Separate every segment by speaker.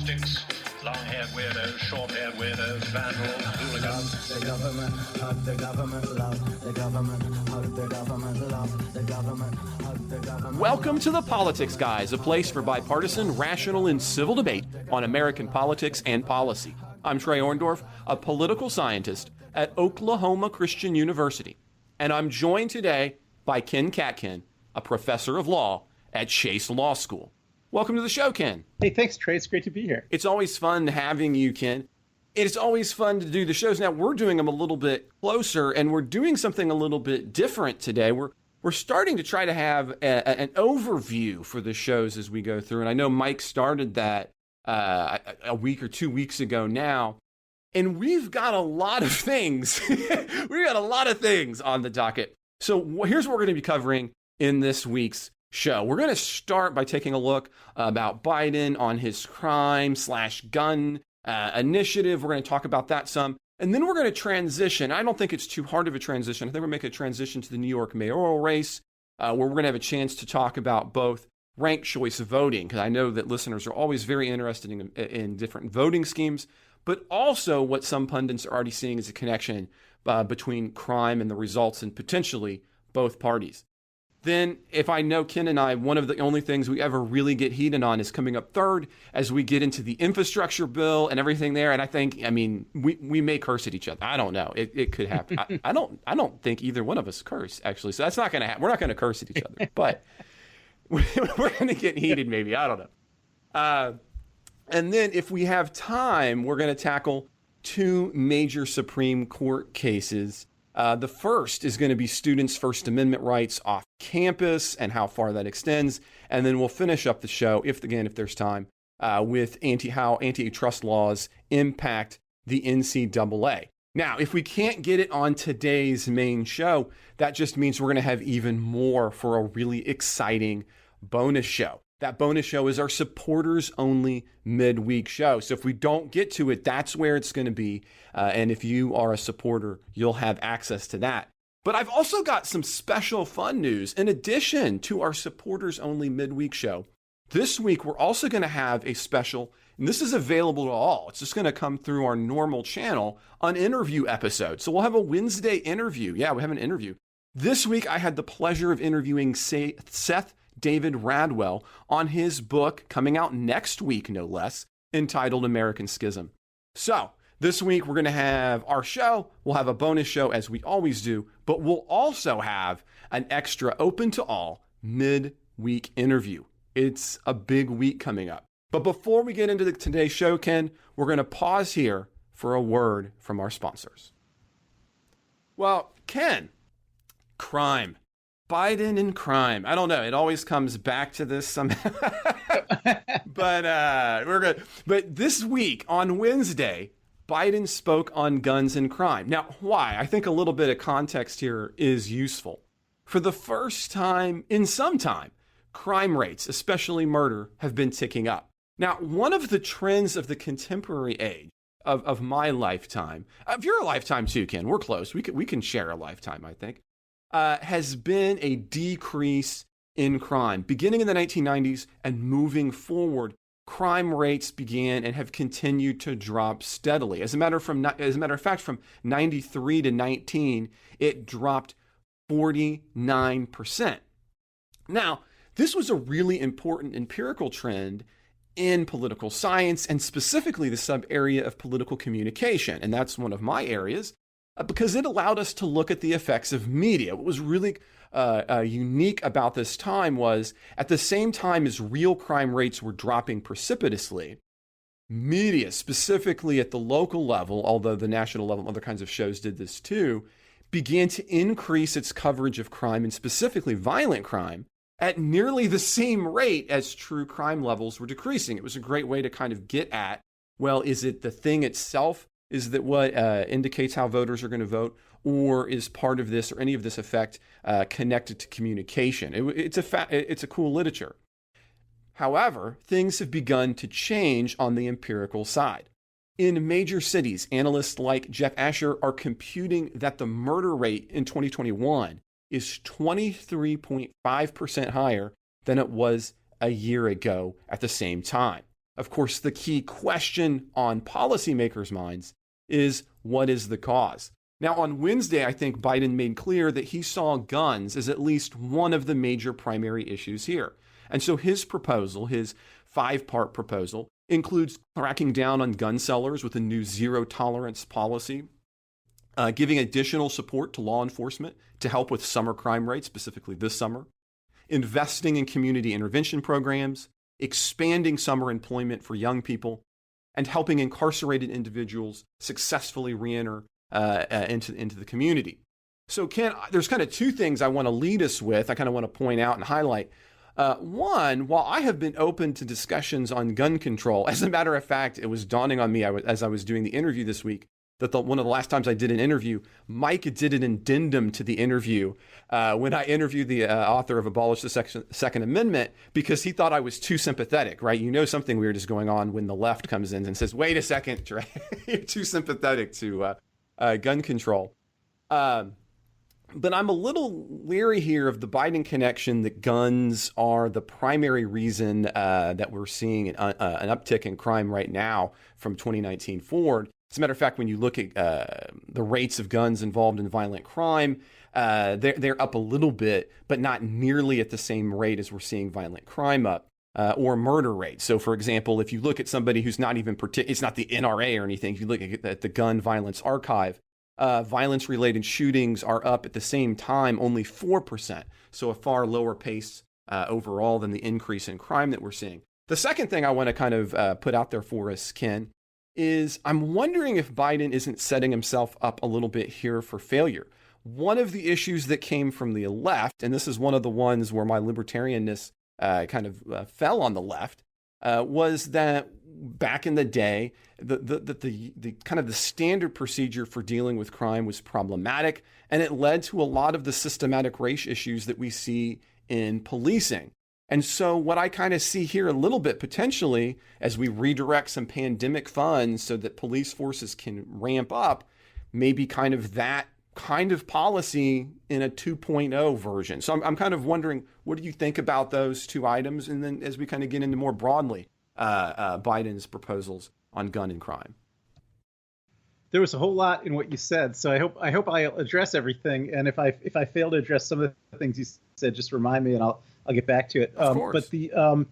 Speaker 1: politics, long-haired weirdos, short-haired weirdos, vandals, hooligans.
Speaker 2: The government, hug the government, love the government, hug the government, love the government, hug the government.
Speaker 3: Welcome to The Politics Guys, a place for bipartisan, rational, and civil debate on American politics and policy. I'm Trey Orndorff, a political scientist at Oklahoma Christian University, and I'm joined today by Ken Katkin, a professor of law at Chase Law School. Welcome to the show, Ken.
Speaker 4: Hey, thanks, Trey. It's great to be here.
Speaker 3: It's always fun having you, Ken. It's always fun to do the shows. Now, we're doing them a little bit closer, and we're doing something a little bit different today. We're starting to try to have an overview for the shows as we go through, and I know Mike started that a week or 2 weeks ago now, and we've got a lot of things. We've got a lot of things on the docket. So here's what we're going to be covering in this week's show. We're going to start by taking a look about Biden on his crime/gun initiative. We're going to talk about that some. And then we're going to transition. I don't think it's too hard of a transition. I think we're making a transition to the New York mayoral race, where we're going to have a chance to talk about both ranked choice voting, because I know that listeners are always very interested in different voting schemes, but also what some pundits are already seeing as a connection between crime and the results and potentially both parties. Then, if I know Ken and I, one of the only things we ever really get heated on is coming up third as we get into the infrastructure bill and everything there. And we may curse at each other. I don't know. It could happen. I don't think either one of us curse, actually. So that's not going to happen. We're not going to curse at each other. But we're going to get heated maybe. I don't know. And then if we have time, we're going to tackle two major Supreme Court cases. The first is going to be students' First Amendment rights off campus and how far that extends. And then we'll finish up the show, if there's time, with how antitrust laws impact the NCAA. Now, if we can't get it on today's main show, that just means we're going to have even more for a really exciting bonus show. That bonus show is our supporters-only midweek show. So if we don't get to it, that's where it's going to be. And if you are a supporter, you'll have access to that. But I've also got some special fun news. In addition to our supporters-only midweek show, this week we're also going to have a special, and this is available to all. It's just going to come through our normal channel, an interview episode. So we'll have a Wednesday interview. Yeah, we have an interview. This week I had the pleasure of interviewing Seth David Radwell on his book coming out next week, no less, entitled American Schism. So this week we're going to have our show. We'll have a bonus show as we always do, but we'll also have an extra open to all midweek interview. It's a big week coming up. But before we get into today's show, Ken, we're going to pause here for a word from our sponsors. Well, Ken, crime. Biden and crime. I don't know. It always comes back to this somehow. But we're good. But this week on Wednesday, Biden spoke on guns and crime. Now, why? I think a little bit of context here is useful. For the first time in some time, crime rates, especially murder, have been ticking up. Now, one of the trends of the contemporary age of my lifetime, of your lifetime too, Ken, we're close. We can share a lifetime, I think. Has been a decrease in crime. Beginning in the 1990s and moving forward, crime rates began and have continued to drop steadily. As a matter of fact, from 93 to 19, it dropped 49%. Now, this was a really important empirical trend in political science and specifically the sub-area of political communication. And that's one of my areas. Because it allowed us to look at the effects of media. What was really unique about this time was at the same time as real crime rates were dropping precipitously, media, specifically at the local level, although the national level and other kinds of shows did this too, began to increase its coverage of crime and specifically violent crime at nearly the same rate as true crime levels were decreasing. It was a great way to kind of get at, well, is it the thing itself? Is that what indicates how voters are going to vote, or is part of this or any of this effect connected to communication? It's a cool literature. However, things have begun to change on the empirical side. In major cities, analysts like Jeff Asher are computing that the murder rate in 2021 is 23.5% higher than it was a year ago at the same time. Of course, the key question on policymakers' minds is, what is the cause? Now, on Wednesday, I think Biden made clear that he saw guns as at least one of the major primary issues here. And so his proposal, his 5-part proposal, includes cracking down on gun sellers with a new zero tolerance policy, giving additional support to law enforcement to help with summer crime rates, specifically this summer, investing in community intervention programs, expanding summer employment for young people, and helping incarcerated individuals successfully reenter into the community. So, Ken, there's kind of 2 things I want to lead us with. I kind of want to point out and highlight. One, while I have been open to discussions on gun control, as a matter of fact, it was dawning on me as I was doing the interview this week that one of the last times I did an interview, Mike did an addendum to the interview when I interviewed the author of Abolish the Second Amendment, because he thought I was too sympathetic, right? You know, something weird is going on when the left comes in and says, wait a second, you're too sympathetic to gun control. But I'm a little leery here of the Biden connection that guns are the primary reason that we're seeing an uptick in crime right now from 2019 forward. As a matter of fact, when you look at the rates of guns involved in violent crime, they're up a little bit, but not nearly at the same rate as we're seeing violent crime up. Or murder rate. So, for example, if you look at somebody who's not even it's not the NRA or anything, if you look at the Gun Violence Archive, violence-related shootings are up at the same time only 4%. So a far lower pace overall than the increase in crime that we're seeing. The second thing I want to kind of put out there for us, Ken, is I'm wondering if Biden isn't setting himself up a little bit here for failure. One of the issues that came from the left, and this is one of the ones where my libertarianness kind of fell on the left, was that back in the day, the kind of the standard procedure for dealing with crime was problematic, and it led to a lot of the systematic race issues that we see in policing. And so what I kind of see here a little bit potentially as we redirect some pandemic funds so that police forces can ramp up, maybe kind of that kind of policy in a 2.0 version. So I'm kind of wondering, what do you think about those 2 items? And then as we kind of get into more broadly, Biden's proposals on gun and crime.
Speaker 4: There was a whole lot in what you said, so I hope I'll address everything. And if I fail to address some of the things you said, just remind me, and I'll get back to it.
Speaker 3: Of course.
Speaker 4: But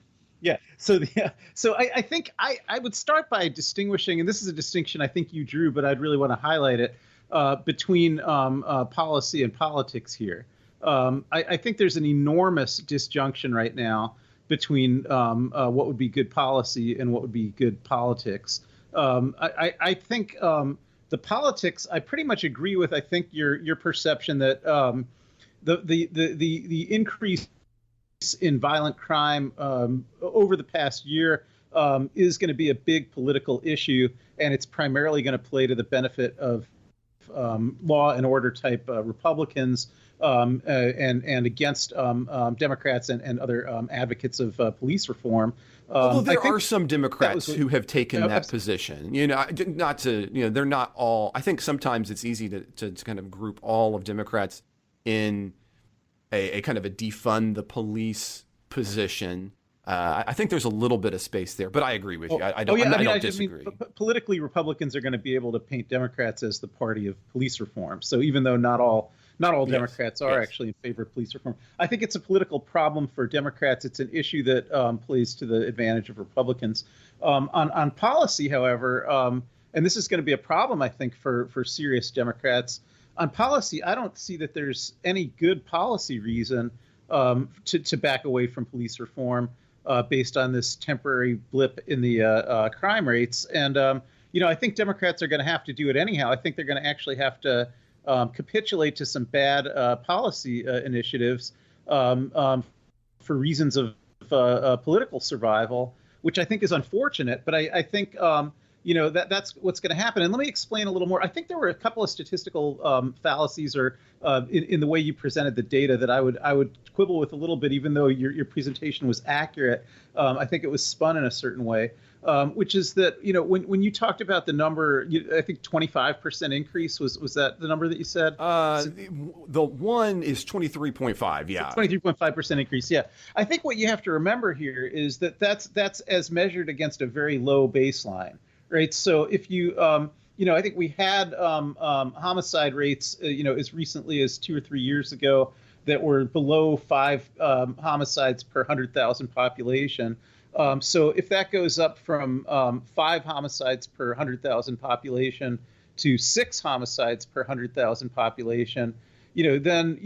Speaker 4: so I think I would start by distinguishing, and this is a distinction I think you drew, but I'd really want to highlight it, between policy and politics here. I think there's an enormous disjunction right now between what would be good policy and what would be good politics. I think the politics, I pretty much agree with. I think your perception that the increase in violent crime over the past year is going to be a big political issue, and it's primarily going to play to the benefit of law and order type Republicans and against Democrats and other advocates of police reform.
Speaker 3: Although there are some Democrats who have taken that position, not to, they're not all. I think sometimes it's easy to kind of group all of Democrats in a kind of a defund the police position. I think there's a little bit of space there, but I agree with you. I don't disagree.
Speaker 4: Politically, Republicans are going to be able to paint Democrats as the party of police reform. So even though not all Democrats are actually in favor of police reform, I think it's a political problem for Democrats. It's an issue that plays to the advantage of Republicans. On policy, however, and this is going to be a problem, I think, for serious Democrats. On policy, I don't see that there's any good policy reason to back away from police reform based on this temporary blip in the crime rates. And, I think Democrats are going to have to do it anyhow. I think they're going to actually have to capitulate to some bad policy initiatives for reasons of political survival, which I think is unfortunate. But I think, that's what's going to happen. And let me explain a little more. I think there were a couple of statistical fallacies or in the way you presented the data that I would quibble with a little bit, even though your presentation was accurate. I think it was spun in a certain way, which is that when you talked about the number, I think 25% increase was that the number that you said?
Speaker 3: The one is 23.5. Yeah,
Speaker 4: 23.5% increase. Yeah, I think what you have to remember here is that that's as measured against a very low baseline. Right. So if I think we had homicide rates, as recently as 2 or 3 years ago that were below 5 homicides per 100,000 population. So if that goes up from 5 homicides per 100,000 population to 6 homicides per 100,000 population, then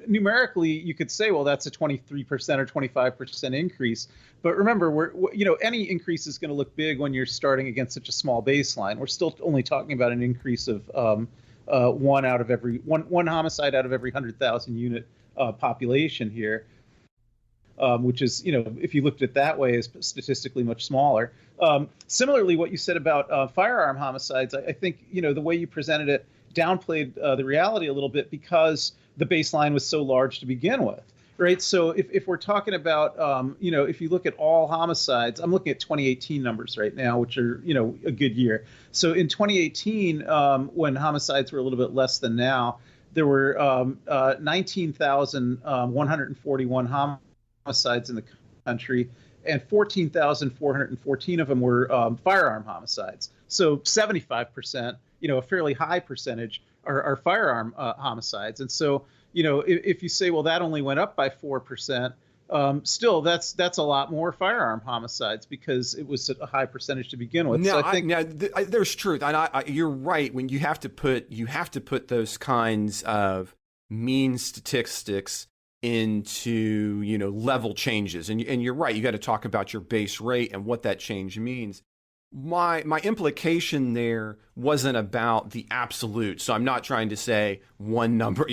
Speaker 4: numerically you could say, well, that's a 23% or 25% increase. But remember, any increase is going to look big when you're starting against such a small baseline. We're still only talking about an increase of one homicide out of every 100,000 unit population here, which is, if you looked at it that way, is statistically much smaller. Similarly, what you said about firearm homicides, I think, the way you presented it downplayed the reality a little bit because the baseline was so large to begin with. Right. So if we're talking about, if you look at all homicides, I'm looking at 2018 numbers right now, which are, a good year. So in 2018, when homicides were a little bit less than now, there were 19,141 homicides in the country, and 14,414 of them were firearm homicides. So 75%, a fairly high percentage are firearm homicides. And so, if you say, well, that only went up by 4%, still that's a lot more firearm homicides because it was a high percentage to begin with.
Speaker 3: No,
Speaker 4: so I think
Speaker 3: there's truth, and you're right when you have to put those kinds of mean statistics into level changes, and you're right. You got to talk about your base rate and what that change means. My implication there wasn't about the absolute, so I'm not trying to say one number,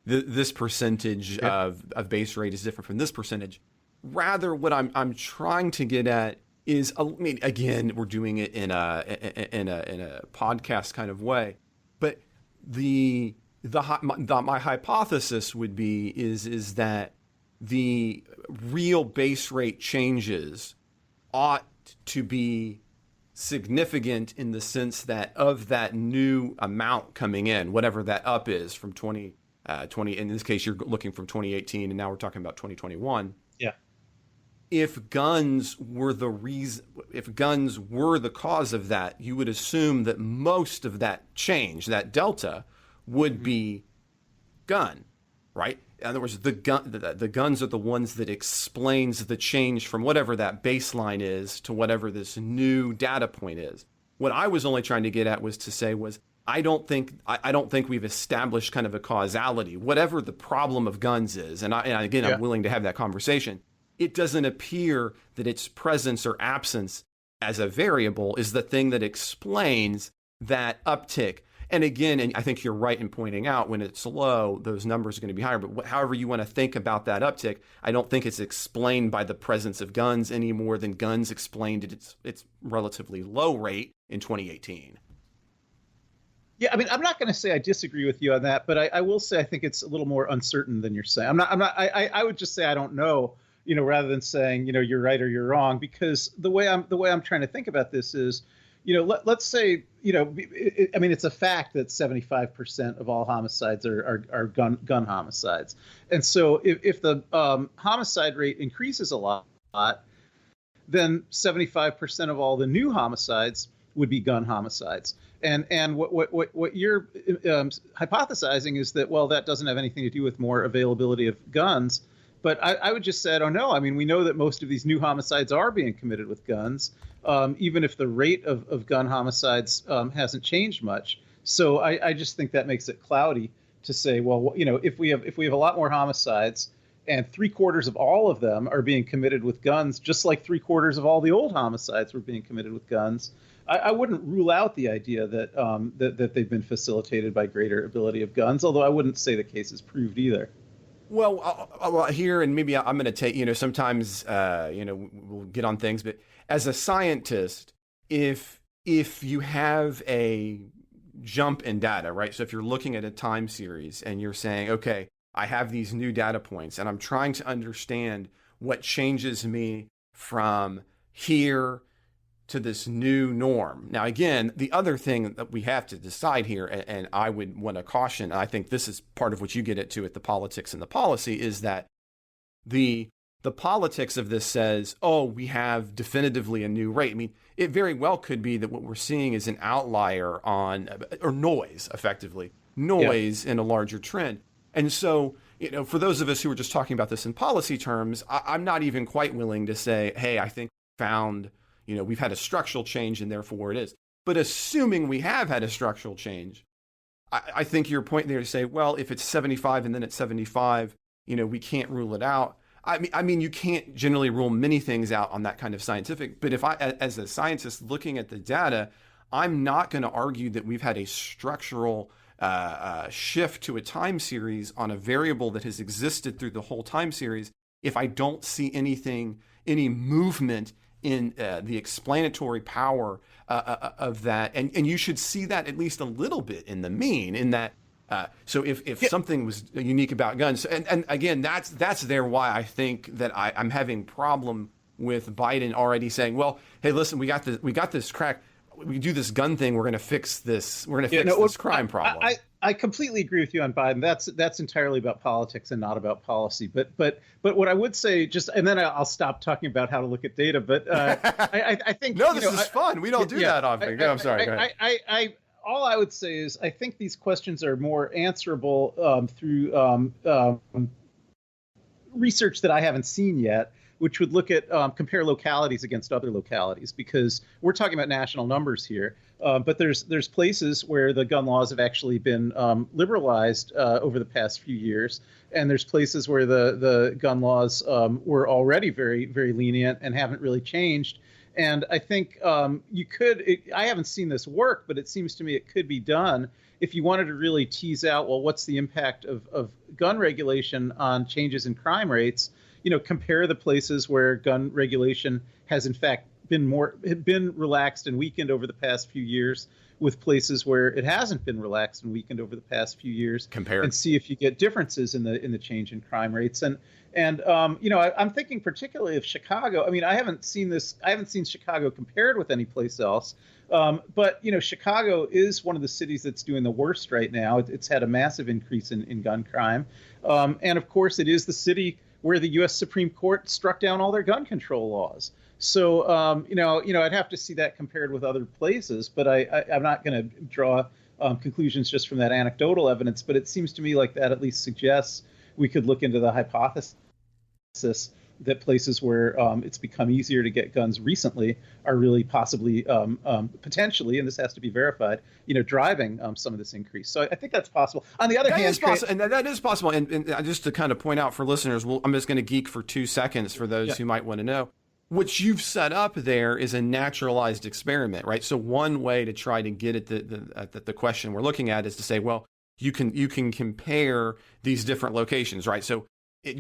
Speaker 3: this percentage of base rate is different from this percentage. Rather, what I'm trying to get at is, again, we're doing it in a podcast kind of way, but my hypothesis would be is that the real base rate changes ought to be significant in the sense that of that new amount coming in, whatever that up is from 20, in this case, you're looking from 2018 and now we're talking about 2021.
Speaker 4: Yeah.
Speaker 3: If guns were the cause of that, you would assume that most of that change, that delta, would be gun, right? In other words, the guns are the ones that explains the change from whatever that baseline is to whatever this new data point is. What I was only trying to get at was to say I don't think we've established kind of a causality, whatever the problem of guns is. And I'm willing to have that conversation. It doesn't appear that its presence or absence as a variable is the thing that explains that uptick. And again, and I think you're right in pointing out when it's low, those numbers are going to be higher. But however you want to think about that uptick, I don't think it's explained by the presence of guns any more than guns explained its relatively low rate in 2018.
Speaker 4: Yeah, I'm not going to say I disagree with you on that, but I will say I think it's a little more uncertain than you're saying. I would just say I don't know, rather than saying, you're right or you're wrong, because the way I'm trying to think about this is, let's say, it's a fact that 75% of all homicides are gun homicides. And so if the homicide rate increases a lot, then 75% of all the new homicides would be gun homicides. And what you're hypothesizing is that, well, that doesn't have anything to do with more availability of guns. But I would just say, I don't know. We know that most of these new homicides are being committed with guns, even if the rate of gun homicides hasn't changed much. So I just think that makes it cloudy to say, well, if we have a lot more homicides and 3/4 of all of them are being committed with guns, just like 3/4 of all the old homicides were being committed with guns, I wouldn't rule out the idea that that they've been facilitated by greater ability of guns, although I wouldn't say the case is proved either.
Speaker 3: Well, here, and maybe I'm going to take, sometimes, we'll get on things, but as a scientist, if if you have a jump in data, right? So if you're looking at a time series and you're saying, okay, I have these new data points and I'm trying to understand what changes me from here to this new norm. Now, again, the other thing that we have to decide here, and I would want to caution, and I think this is part of what you get into at the politics and the policy, is that the politics of this says, oh, we have definitively a new rate. I mean, it very well could be that what we're seeing is an outlier on, or noise, effectively, noise in a larger trend. And so, for those of us who are just talking about this in policy terms, I'm not even quite willing to say, hey, I think we've had a structural change and therefore it is. But assuming we have had a structural change, I think your point there to say, well, if it's 75 and then it's 75, we can't rule it out. I mean, you can't generally rule many things out on that kind of scientific. But if I, as a scientist looking at the data, I'm not going to argue that we've had a structural shift to a time series on a variable that has existed through the whole time series if I don't see any movement in the explanatory power of that. And you should see that at least a little bit in the mean, in that. So if something was unique about guns, and again, that's why I think that I'm having problem with Biden already saying, well, hey, listen, we got this crack. We do this gun thing. We're going to fix this. We're going to fix this crime problem.
Speaker 4: I completely agree with you on Biden. That's entirely about politics and not about policy. But what I would say, and then I'll stop talking about how to look at data. But I think
Speaker 3: this is fun. We don't do that often. I'm sorry. Go ahead.
Speaker 4: All I would say is I think these questions are more answerable through research that I haven't seen yet, which would look at compare localities against other localities, because we're talking about national numbers here. But there's places where the gun laws have actually been liberalized over the past few years, and there's places where the gun laws were already very, very lenient and haven't really changed. And I think I haven't seen this work, but it seems to me it could be done if you wanted to really tease out, well, what's the impact of gun regulation on changes in crime rates? Compare the places where gun regulation has in fact been relaxed and weakened over the past few years with places where it hasn't been relaxed and weakened over the past few years.
Speaker 3: Compare
Speaker 4: and see if you get differences in the change in crime rates. And I'm thinking particularly of Chicago. I mean, I haven't seen Chicago compared with any place else. But Chicago is one of the cities that's doing the worst right now. It's had a massive increase in gun crime. And of course, it is the city where the U.S. Supreme Court struck down all their gun control laws. So, I'd have to see that compared with other places, but I'm not going to draw conclusions just from that anecdotal evidence. But it seems to me like that at least suggests we could look into the hypothesis that places where it's become easier to get guns recently are really possibly, potentially, and this has to be verified, driving some of this increase. So I think that's possible. On the other hand,
Speaker 3: that is possible. And just to kind of point out for listeners, I'm just going to geek for 2 seconds for those who might want to know. What you've set up there is a naturalized experiment, right? So one way to try to get at the question we're looking at is to say, well, you can compare these different locations, right? So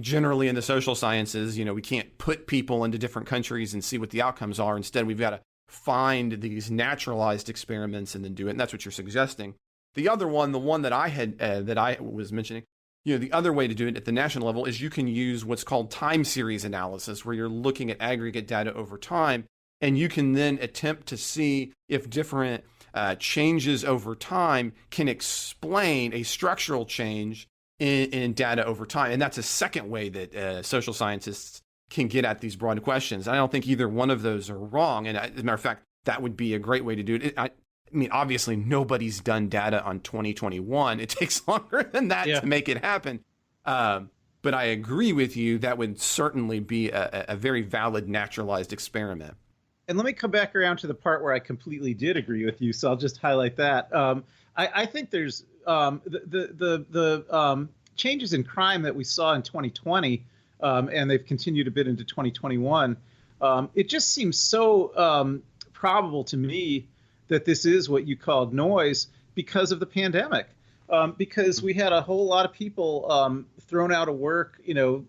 Speaker 3: generally in the social sciences, we can't put people into different countries and see what the outcomes are. Instead, we've got to find these naturalized experiments and then do it. And that's what you're suggesting. The other one, the one that I was mentioning, the other way to do it at the national level is you can use what's called time series analysis, where you're looking at aggregate data over time, and you can then attempt to see if different changes over time can explain a structural change in data over time. And that's a second way that social scientists can get at these broad questions. I don't think either one of those are wrong. And as a matter of fact, that would be a great way to do it. I mean, obviously, nobody's done data on 2021. It takes longer than that to make it happen. But I agree with you. That would certainly be a very valid naturalized experiment.
Speaker 4: And let me come back around to the part where I completely did agree with you. So I'll just highlight that. I think there's the changes in crime that we saw in 2020, and they've continued a bit into 2021. It just seems so probable to me that this is what you called noise because of the pandemic, because we had a whole lot of people thrown out of work,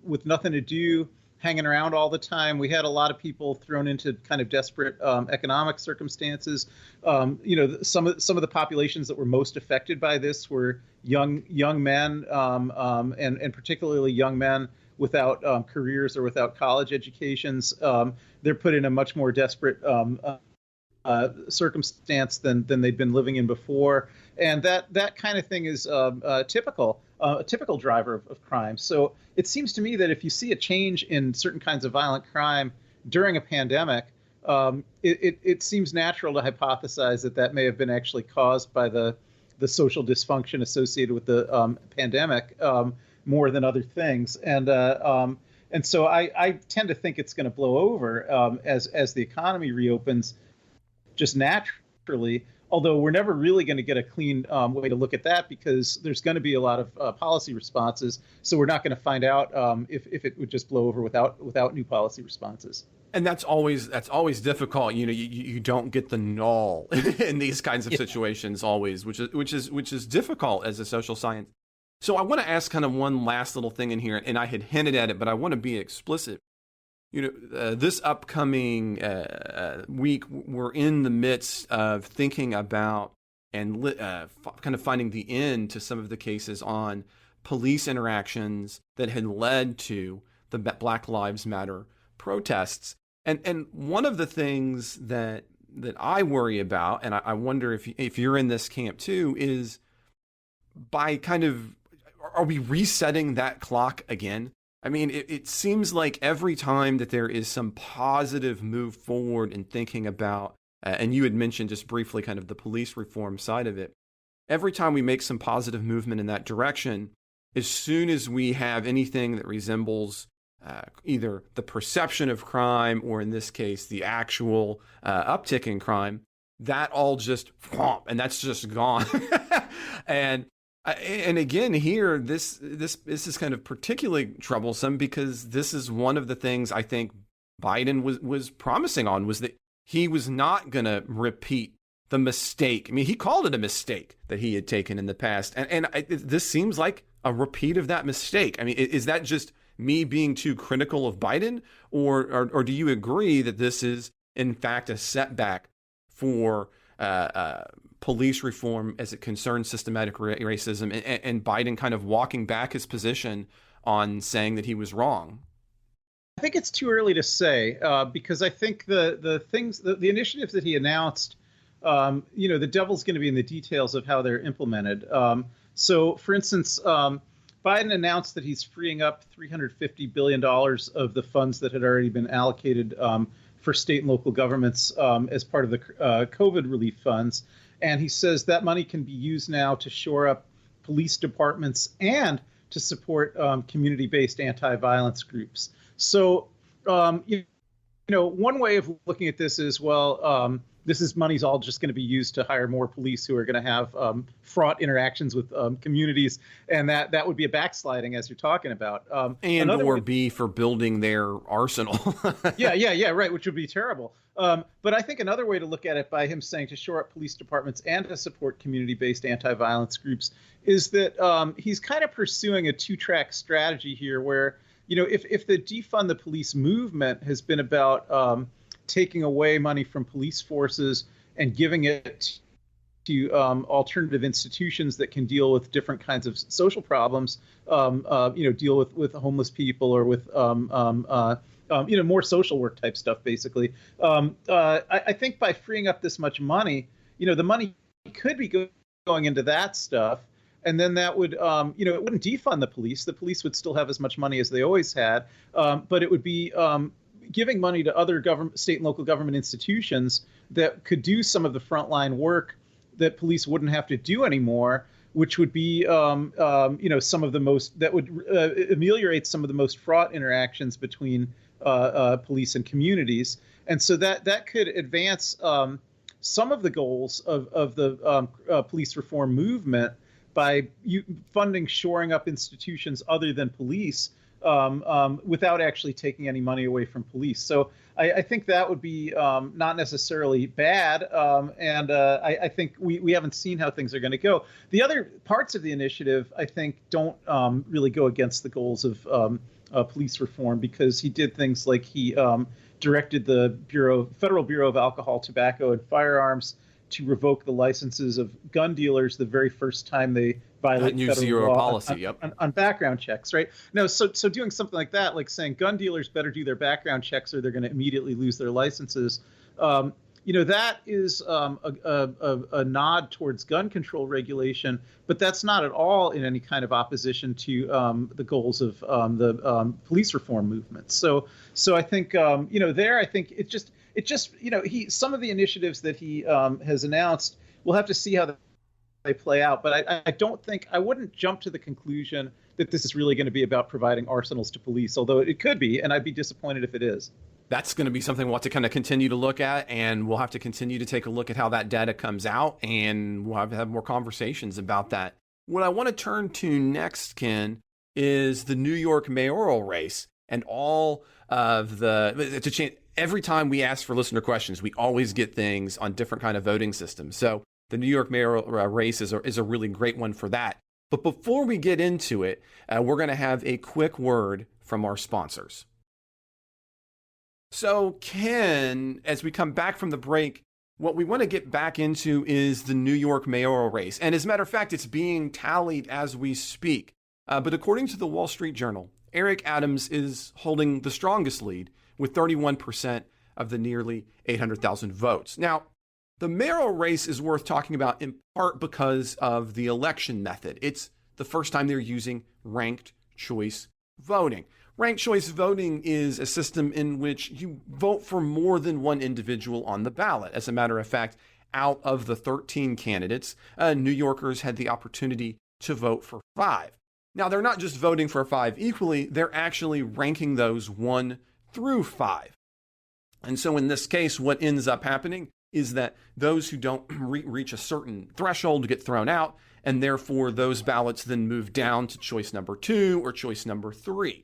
Speaker 4: with nothing to do, hanging around all the time. We had a lot of people thrown into kind of desperate economic circumstances. Some of the populations that were most affected by this were young men, and particularly young men without careers or without college educations. They're put in a much more desperate circumstance than they've been living in before, and that kind of thing is a typical driver of crime. So it seems to me that if you see a change in certain kinds of violent crime during a pandemic, it seems natural to hypothesize that may have been actually caused by the social dysfunction associated with the pandemic more than other things. And so I tend to think it's going to blow over as the economy reopens, just naturally, although we're never really going to get a clean way to look at that, because there's going to be a lot of policy responses. So we're not going to find out if it would just blow over without new policy responses.
Speaker 3: And that's always difficult. You don't get the null in these kinds of situations always, which is difficult as a social science. So I want to ask kind of one last little thing in here, and I had hinted at it, but I want to be explicit. This upcoming week, we're in the midst of thinking about and kind of finding the end to some of the cases on police interactions that had led to the Black Lives Matter protests. And one of the things that I worry about, and I wonder if you're in this camp too, is by kind of, are we resetting that clock again? I mean, it seems like every time that there is some positive move forward in thinking about, and you had mentioned just briefly kind of the police reform side of it, every time we make some positive movement in that direction, as soon as we have anything that resembles either the perception of crime or in this case, the actual uptick in crime, that all just, and that's just gone. And again, here, this is kind of particularly troublesome because this is one of the things I think Biden was promising on, was that he was not going to repeat the mistake. I mean, he called it a mistake that he had taken in the past. And this seems like a repeat of that mistake. I mean, is that just me being too critical of Biden? Or do you agree that this is, in fact, a setback for police reform as it concerns systematic racism, and Biden kind of walking back his position on saying that he was wrong?
Speaker 4: I think it's too early to say because I think the initiatives that he announced, the devil's going to be in the details of how they're implemented. So, for instance, Biden announced that he's freeing up $350 billion of the funds that had already been allocated for state and local governments as part of the COVID relief funds. And he says that money can be used now to shore up police departments and to support community-based anti-violence groups. So, one way of looking at this is, money's all just going to be used to hire more police who are going to have fraught interactions with communities, and that would be a backsliding, as you're talking about.
Speaker 3: B, for building their arsenal.
Speaker 4: right, which would be terrible. But I think another way to look at it, by him saying to shore up police departments and to support community-based anti-violence groups, is that he's kind of pursuing a two-track strategy here where, if the defund the police movement has been about taking away money from police forces and giving it to alternative institutions that can deal with different kinds of social problems, deal with homeless people or with more social work type stuff, basically. I think by freeing up this much money, the money could be going into that stuff. And then that would, it wouldn't defund the police. The police would still have as much money as they always had, but it would be giving money to other state and local government institutions that could do some of the frontline work that police wouldn't have to do anymore, which would be, some of the most, that would ameliorate some of the most fraught interactions between police and communities. And so that could advance some of the goals of the police reform movement by funding shoring up institutions other than police, without actually taking any money away from police. So I think that would be not necessarily bad, and I think we haven't seen how things are going to go. The other parts of the initiative, I think, don't really go against the goals of police reform, because he did things like he directed the Federal Bureau of Alcohol, Tobacco, and Firearms to revoke the licenses of gun dealers the very first time they violate
Speaker 3: New
Speaker 4: federal
Speaker 3: zero
Speaker 4: law
Speaker 3: policy,
Speaker 4: on background checks, right? No, so doing something like that, like saying gun dealers better do their background checks or they're going to immediately lose their licenses. That is a nod towards gun control regulation, but that's not at all in any kind of opposition to the goals of the police reform movement. So I think I think it just some of the initiatives that he has announced, we'll have to see how they play out. But I wouldn't jump to the conclusion that this is really going to be about providing arsenals to police, although it could be, and I'd be disappointed if it is.
Speaker 3: That's going to be something we'll have to kind of continue to look at, and we'll have to continue to take a look at how that data comes out, and we'll have more conversations about that. What I want to turn to next, Ken, is the New York mayoral race and all of every time we ask for listener questions, we always get things on different kind of voting systems. So the New York mayoral race is a really great one for that. But before we get into it, we're going to have a quick word from our sponsors. So, Ken, as we come back from the break, what we want to get back into is the New York mayoral race. And as a matter of fact, it's being tallied as we speak. But according to the Wall Street Journal, Eric Adams is holding the strongest lead with 31% of the nearly 800,000 votes. Now, the mayoral race is worth talking about in part because of the election method. It's the first time they're using ranked choice voting. Ranked choice voting is a system in which you vote for more than one individual on the ballot. As a matter of fact, out of the 13 candidates, New Yorkers had the opportunity to vote for 5. Now, they're not just voting for 5 equally, they're actually ranking those 1 through 5. And so in this case, what ends up happening is that those who don't reach a certain threshold get thrown out, and therefore those ballots then move down to choice number 2 or choice number 3.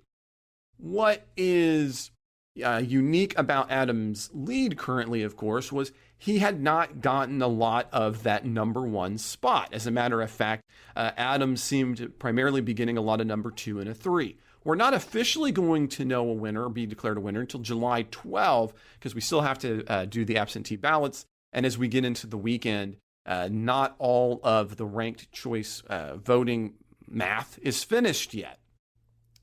Speaker 3: What is unique about Adams' lead currently, of course, was he had not gotten a lot of that number 1 spot. As a matter of fact, Adams seemed to primarily be getting a lot of number 2 and a 3. We're not officially going to know a winner or be declared a winner until July 12, because we still have to do the absentee ballots. And as we get into the weekend, not all of the ranked choice voting math is finished yet.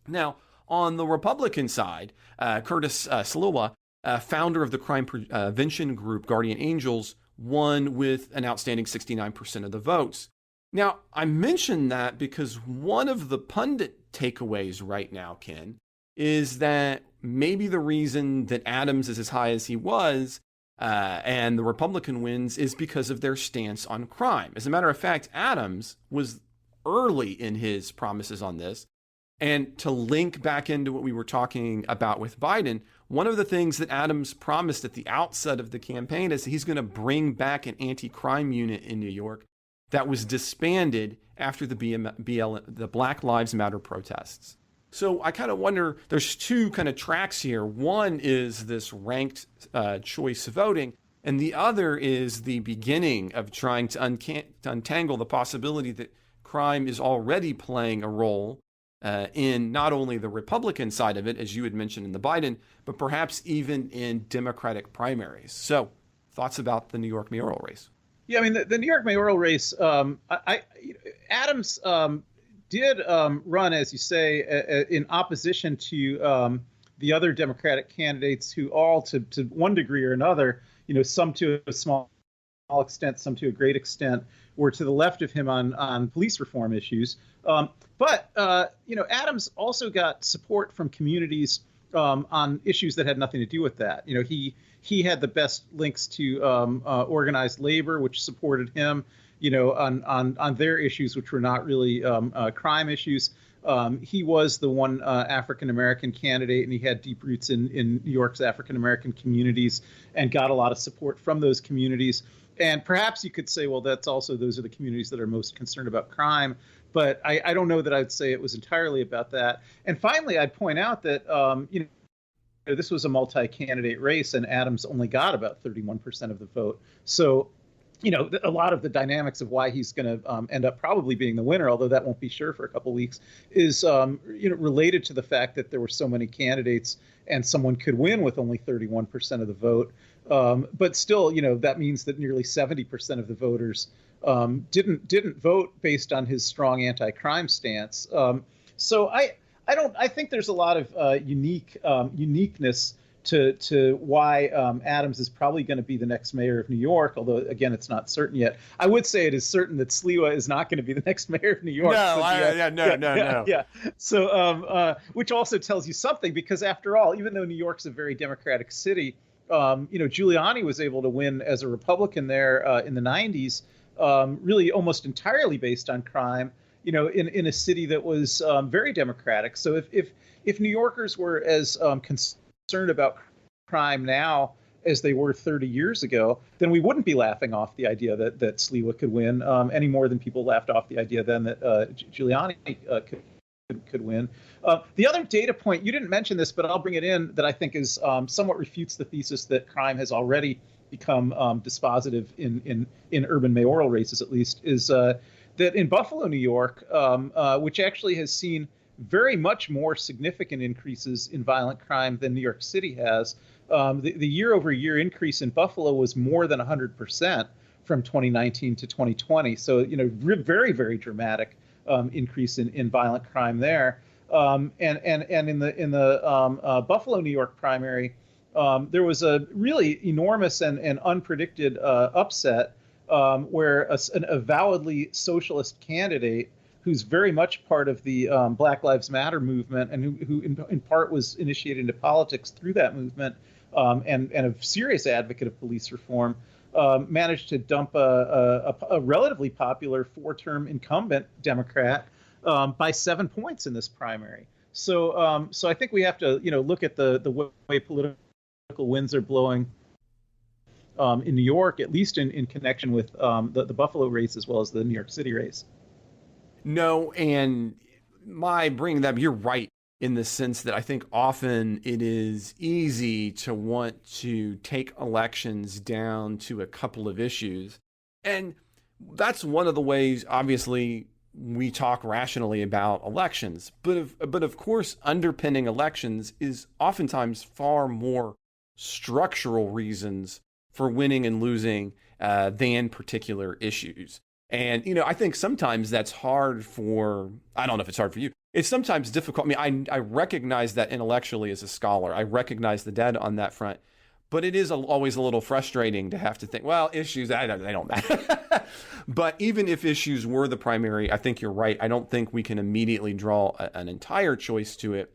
Speaker 3: Now, on the Republican side, Curtis Sliwa, founder of the crime prevention group Guardian Angels, won with an outstanding 69% of the votes. Now, I mention that because one of the pundit takeaways right now, Ken, is that maybe the reason that Adams is as high as he was and the Republican wins is because of their stance on crime. As a matter of fact, Adams was early in his promises on this. And to link back into what we were talking about with Biden, one of the things that Adams promised at the outset of the campaign is he's going to bring back an anti-crime unit in New York that was disbanded after the Black Lives Matter protests. So I kind of wonder, there's 2 kind of tracks here. One is this ranked choice voting, and the other is the beginning of trying to untangle the possibility that crime is already playing a role in not only the Republican side of it, as you had mentioned in the Biden, but perhaps even in Democratic primaries. So, thoughts about the New York mayoral race?
Speaker 4: Yeah, I mean, the New York mayoral race, Adams did run, as you say, in opposition to the other Democratic candidates who all, to one degree or another, some to a small extent, some to a great extent, were to the left of him on police reform issues. But Adams also got support from communities on issues that had nothing to do with that. He had the best links to organized labor, which supported him, on their issues, which were not really crime issues. He was the one African-American candidate, and he had deep roots in New York's African-American communities and got a lot of support from those communities. And perhaps you could say, well, those are the communities that are most concerned about crime. But I don't know that I'd say it was entirely about that. And finally, I'd point out that, this was a multi-candidate race, and Adams only got about 31% of the vote. So a lot of the dynamics of why he's going to end up probably being the winner, although that won't be sure for a couple of weeks, is related to the fact that there were so many candidates and someone could win with only 31% of the vote. But still, that means that nearly 70% of the voters didn't vote based on his strong anti-crime stance. So I think there's a lot of uniqueness to why Adams is probably going to be the next mayor of New York, although, again, it's not certain yet. I would say it is certain that Sliwa is not going to be the next mayor of New York.
Speaker 3: No.
Speaker 4: Yeah. So, which also tells you something, because after all, even though New York's a very Democratic city, Giuliani was able to win as a Republican there in the 90s, really almost entirely based on crime, in a city that was very Democratic. So if New Yorkers were as concerned about crime now as they were 30 years ago, then we wouldn't be laughing off the idea that Sliwa could win any more than people laughed off the idea then that Giuliani could win. The other data point, you didn't mention this, but I'll bring it in, that I think is somewhat refutes the thesis that crime has already become dispositive in urban mayoral races, at least, is that in Buffalo, New York, which actually has seen very much more significant increases in violent crime than New York City has. The year-over-year increase in Buffalo was more than 100% from 2019 to 2020. So, very, very dramatic increase in violent crime there. And in the Buffalo, New York primary, there was a really enormous and unpredicted upset where an avowedly socialist candidate, who's very much part of the Black Lives Matter movement, and who in part was initiated into politics through that movement, and a serious advocate of police reform, managed to dump a relatively popular 4-term incumbent Democrat by 7 points in this primary. So I think we have to look at the way political winds are blowing in New York, at least in connection with the Buffalo race as well as the New York City race.
Speaker 3: No, and my bringing that up, you're right in the sense that I think often it is easy to want to take elections down to a couple of issues. And that's one of the ways, obviously, we talk rationally about elections. But of course, underpinning elections is oftentimes far more structural reasons for winning and losing than particular issues. And, I think sometimes that's hard for, I don't know if it's hard for you. It's sometimes difficult. I mean, I recognize that intellectually as a scholar. I recognize the data on that front. But it is always a little frustrating to have to think, well, issues, they don't matter. But even if issues were the primary, I think you're right. I don't think we can immediately draw an entire choice to it.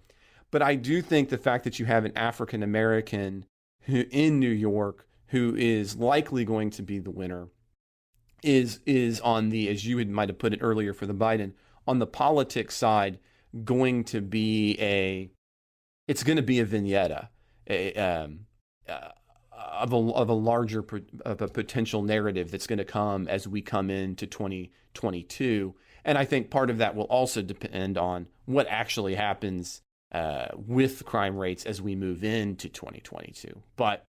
Speaker 3: But I do think the fact that you have an African American in New York who is likely going to be the winner is on the, as you might have put it earlier for the Biden, on the politics side, going to be a vignette of a larger of a potential narrative that's going to come as we come into 2022. And I think part of that will also depend on what actually happens with crime rates as we move into 2022. But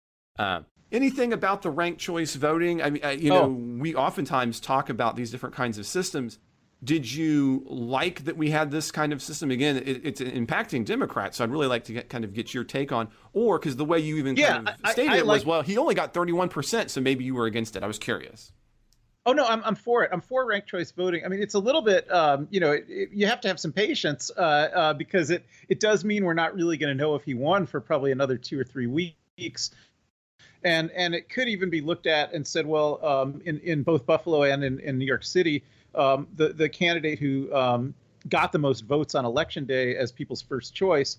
Speaker 3: anything about the ranked choice voting? I mean, we oftentimes talk about these different kinds of systems. Did you like that we had this kind of system? Again, it's impacting Democrats, so I'd really like to get your take on, or because the way you even kind of stated it was, well, he only got 31%, so maybe you were against it. I was curious.
Speaker 4: Oh, no, I'm for it. I'm for ranked choice voting. I mean, it's a little bit, you have to have some patience because it does mean we're not really going to know if he won for probably another 2 or 3 weeks. And it could even be looked at and said, well, in both Buffalo and in New York City, the candidate who got the most votes on Election Day as people's first choice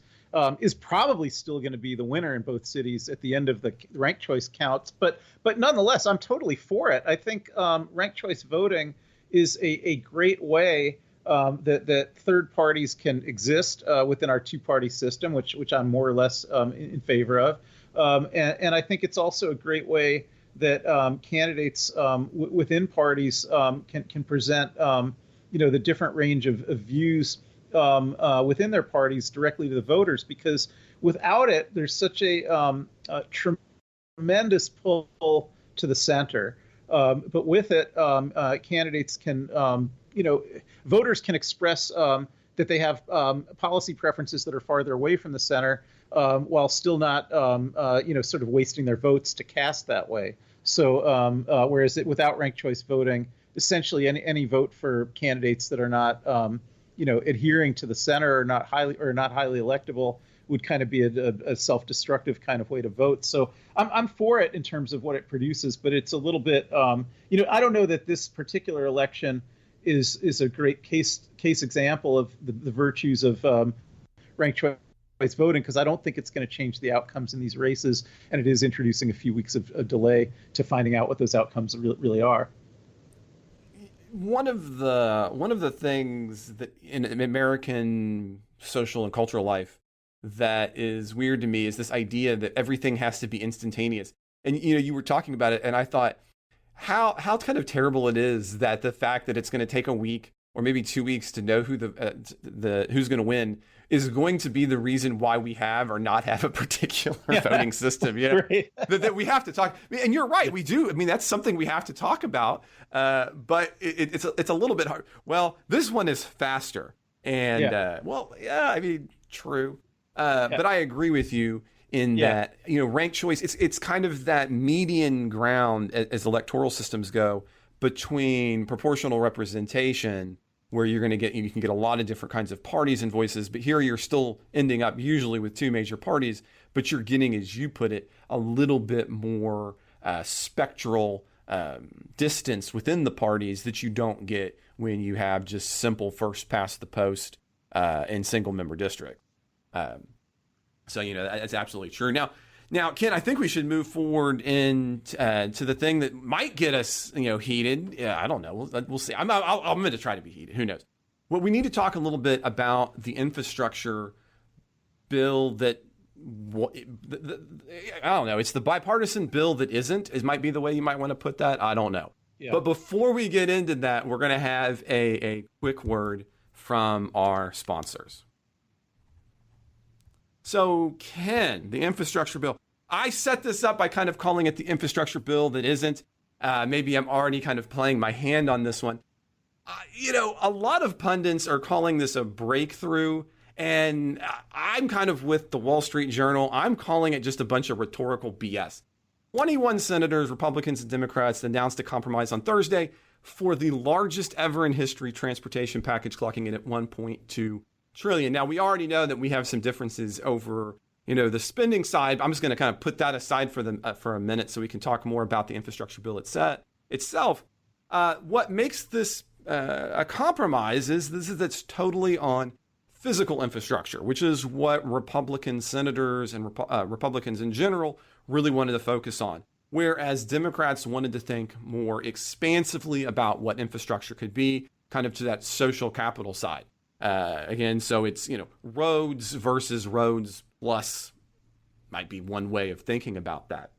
Speaker 4: is probably still going to be the winner in both cities at the end of the ranked choice counts. But nonetheless, I'm totally for it. I think ranked choice voting is a great way that third parties can exist within our two-party system, which I'm more or less in favor of. And I think it's also a great way that candidates within parties can present, the different range of views within their parties directly to the voters, because without it, there's such a tremendous pull to the center. But with it, candidates can, voters can express that they have policy preferences that are farther away from the center, while still not, sort of wasting their votes to cast that way. So whereas without ranked choice voting, essentially any vote for candidates that are not, adhering to the center or not highly electable would kind of be a self-destructive kind of way to vote. So I'm for it in terms of what it produces, but it's a little bit, I don't know that this particular election is a great case example of the virtues of ranked choice voting, because I don't think it's going to change the outcomes in these races, and it is introducing a few weeks of a delay to finding out what those outcomes really are.
Speaker 3: One of the things that in American social and cultural life that is weird to me is this idea that everything has to be instantaneous. And you were talking about it, and I thought how kind of terrible it is that the fact that it's going to take a week or maybe 2 weeks to know who who's going to win is going to be the reason why we have or not have a particular voting system.
Speaker 4: Right.
Speaker 3: that we have to talk. And you're right, we do. I mean, that's something we have to talk about. But it's a little bit hard. Well, this one is faster, and I mean, true. But I agree with you in that, ranked choice, it's kind of that median ground as electoral systems go between proportional representation, where you can get a lot of different kinds of parties and voices, but here you're still ending up usually with two major parties, but you're getting, as you put it, a little bit more spectral distance within the parties that you don't get when you have just simple first past the post in single member district. So that's absolutely true. Now, Ken, I think we should move forward to the thing that might get us, heated. Yeah, I don't know. We'll see. I'm going to try to be heated. Who knows? Well, we need to talk a little bit about the infrastructure bill that, I don't know. It's the bipartisan bill that isn't. It might be the way you might want to put that. I don't know. Yeah. But before we get into that, we're going to have a quick word from our sponsors. So, Ken, the infrastructure bill. I set this up by kind of calling it the infrastructure bill that isn't. Maybe I'm already kind of playing my hand on this one. A lot of pundits are calling this a breakthrough, and I'm kind of with the Wall Street Journal. I'm calling it just a bunch of rhetorical BS. 21 senators, Republicans and Democrats, announced a compromise on Thursday for the largest ever in history transportation package, clocking in at $1.2 trillion. Now, we already know that we have some differences over, the spending side. I'm just going to kind of put that aside for a minute so we can talk more about the infrastructure bill itself. What makes this a compromise is that's totally on physical infrastructure, which is what Republican senators and Republicans in general really wanted to focus on. Whereas Democrats wanted to think more expansively about what infrastructure could be, kind of to that social capital side. Again, so it's, roads versus roads plus might be one way of thinking about that.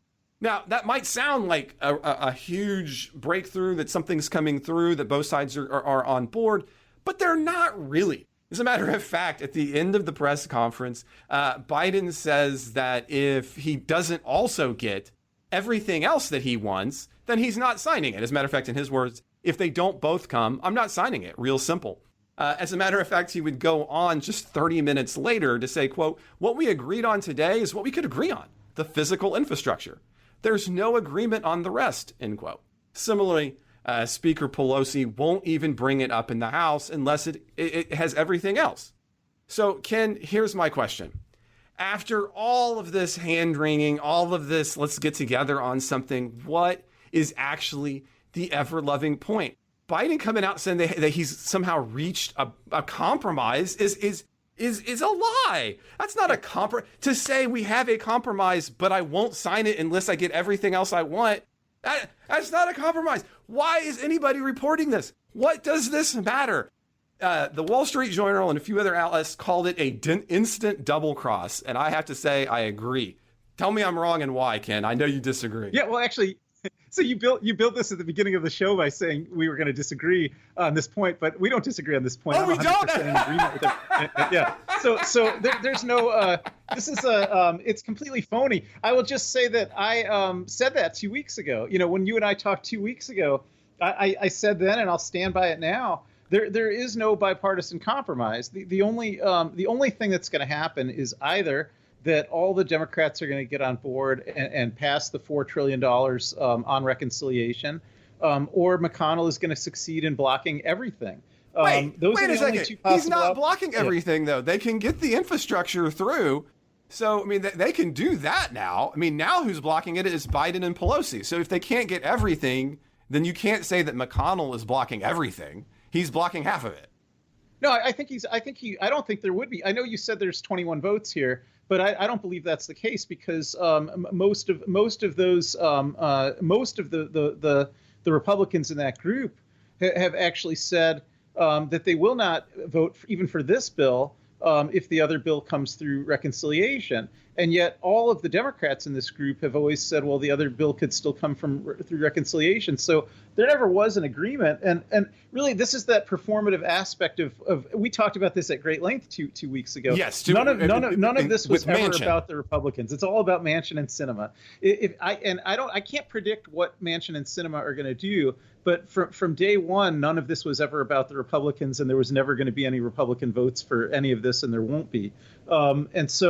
Speaker 3: Now, that might sound like a huge breakthrough, that something's coming through, that both sides are on board, but they're not really. As a matter of fact, at the end of the press conference, Biden says that if he doesn't also get everything else that he wants, then he's not signing it. As a matter of fact, in his words, if they don't both come, I'm not signing it. Real simple. As a matter of fact, he would go on just 30 minutes later to say, quote, "What we agreed on today is what we could agree on, the physical infrastructure. There's no agreement on the rest," end quote. Similarly, Speaker Pelosi won't even bring it up in the House unless it has everything else. So, Ken, here's my question. After all of this hand-wringing, all of this, let's get together on something, what is actually the ever-loving point? Biden coming out saying that he's somehow reached a compromise is a lie. That's not a compromise. To say we have a compromise, but I won't sign it unless I get everything else I want, that's not a compromise. Why is anybody reporting this? What does this matter? The Wall Street Journal and a few other outlets called it instant double cross, and I have to say I agree. Tell me I'm wrong and why, Ken. I know you disagree.
Speaker 4: Yeah, well, actually, So you built this at the beginning of the show by saying we were going to disagree on this point, but we don't disagree on this point.
Speaker 3: Oh,
Speaker 4: I'm
Speaker 3: we
Speaker 4: 100%
Speaker 3: don't?
Speaker 4: in agreement with it. Yeah. So there's no. This is it's completely phony. I will just say that I said that 2 weeks ago. You know, when you and I talked 2 weeks ago, I said then, and I'll stand by it now. There is no bipartisan compromise. The only thing that's going to happen is either that all the Democrats are going to get on board and pass the $4 trillion on reconciliation, or McConnell is going to succeed in blocking everything.
Speaker 3: Wait a second. He's not blocking everything, though. They can get the infrastructure through. So, I mean, they can do that now. I mean, now who's blocking it is Biden and Pelosi. So if they can't get everything, then you can't say that McConnell is blocking everything. He's blocking half of it.
Speaker 4: No, I don't think there would be. I know you said there's 21 votes here, but I don't believe that's the case because most of the Republicans in that group have actually said that they will not vote even for this bill if the other bill comes through reconciliation. And yet all of the Democrats in this group have always said, well, the other bill could still come through reconciliation. So there never was an agreement. And really, this is that performative aspect of we talked about this at great length two weeks ago.
Speaker 3: Yes.
Speaker 4: None of this was ever about the Republicans. It's all about Manchin and Sinema. I can't predict what Manchin and Sinema are going to do. But from day one, none of this was ever about the Republicans, and there was never going to be any Republican votes for any of this, and there won't be. It's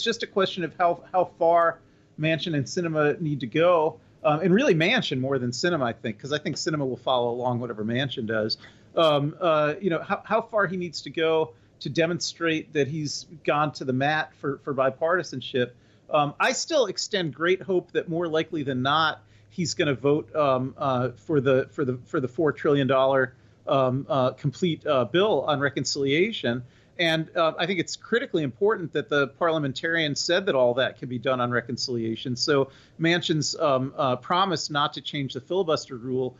Speaker 4: just a question of how far Manchin and Sinema need to go, and really Manchin more than Sinema, I think, because I think Sinema will follow along whatever Manchin does. How far he needs to go to demonstrate that he's gone to the mat for bipartisanship. I still extend great hope that more likely than not, he's going to vote for the $4 trillion complete bill on reconciliation. And I think it's critically important that the parliamentarians said that all that can be done on reconciliation. So Manchin's promise not to change the filibuster rule,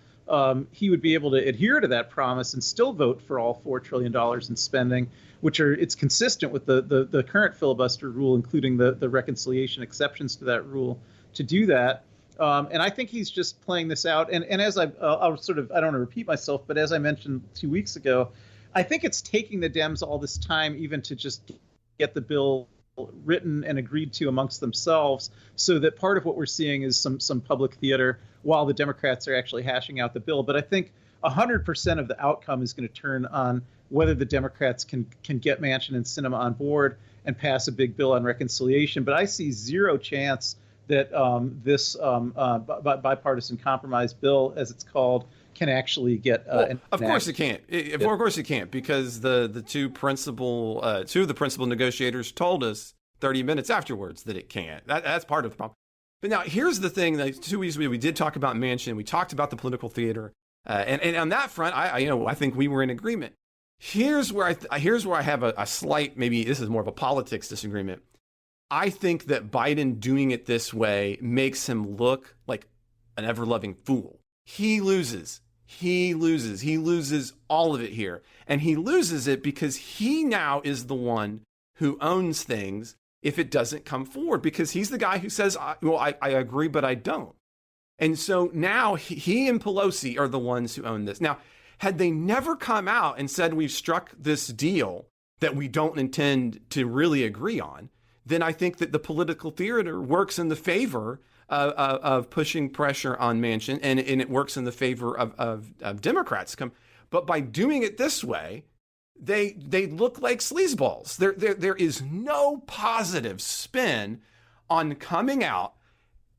Speaker 4: he would be able to adhere to that promise and still vote for all $4 trillion in spending, it's consistent with the current filibuster rule, including the reconciliation exceptions to that rule, to do that. And I think he's just playing this out. And as I don't want to repeat myself, but as I mentioned 2 weeks ago, I think it's taking the Dems all this time even to just get the bill written and agreed to amongst themselves, so that part of what we're seeing is some public theater while the Democrats are actually hashing out the bill. But I think 100% of the outcome is going to turn on whether the Democrats can get Manchin and Sinema on board and pass a big bill on reconciliation. But I see zero chance that this bipartisan compromise bill, as it's called, can actually get.
Speaker 3: Of course it can't. Of course it can't, because the two of the principal negotiators told us 30 minutes afterwards that it can't. That's part of the problem. But now here's the thing: that 2 weeks ago we did talk about Manchin. We talked about the political theater, and on that front, I think we were in agreement. Here's where I have a slight, maybe this is more of a politics disagreement. I think that Biden doing it this way makes him look like an ever-loving fool. He loses all of it here. And he loses it because he now is the one who owns things if it doesn't come forward, because he's the guy who says, I agree, but I don't. And so now he and Pelosi are the ones who own this. Now, had they never come out and said we've struck this deal that we don't intend to really agree on, then I think that the political theater works in the favor of pushing pressure on Manchin, and it works in the favor of Democrats. But by doing it this way, they look like sleazeballs. There is no positive spin on coming out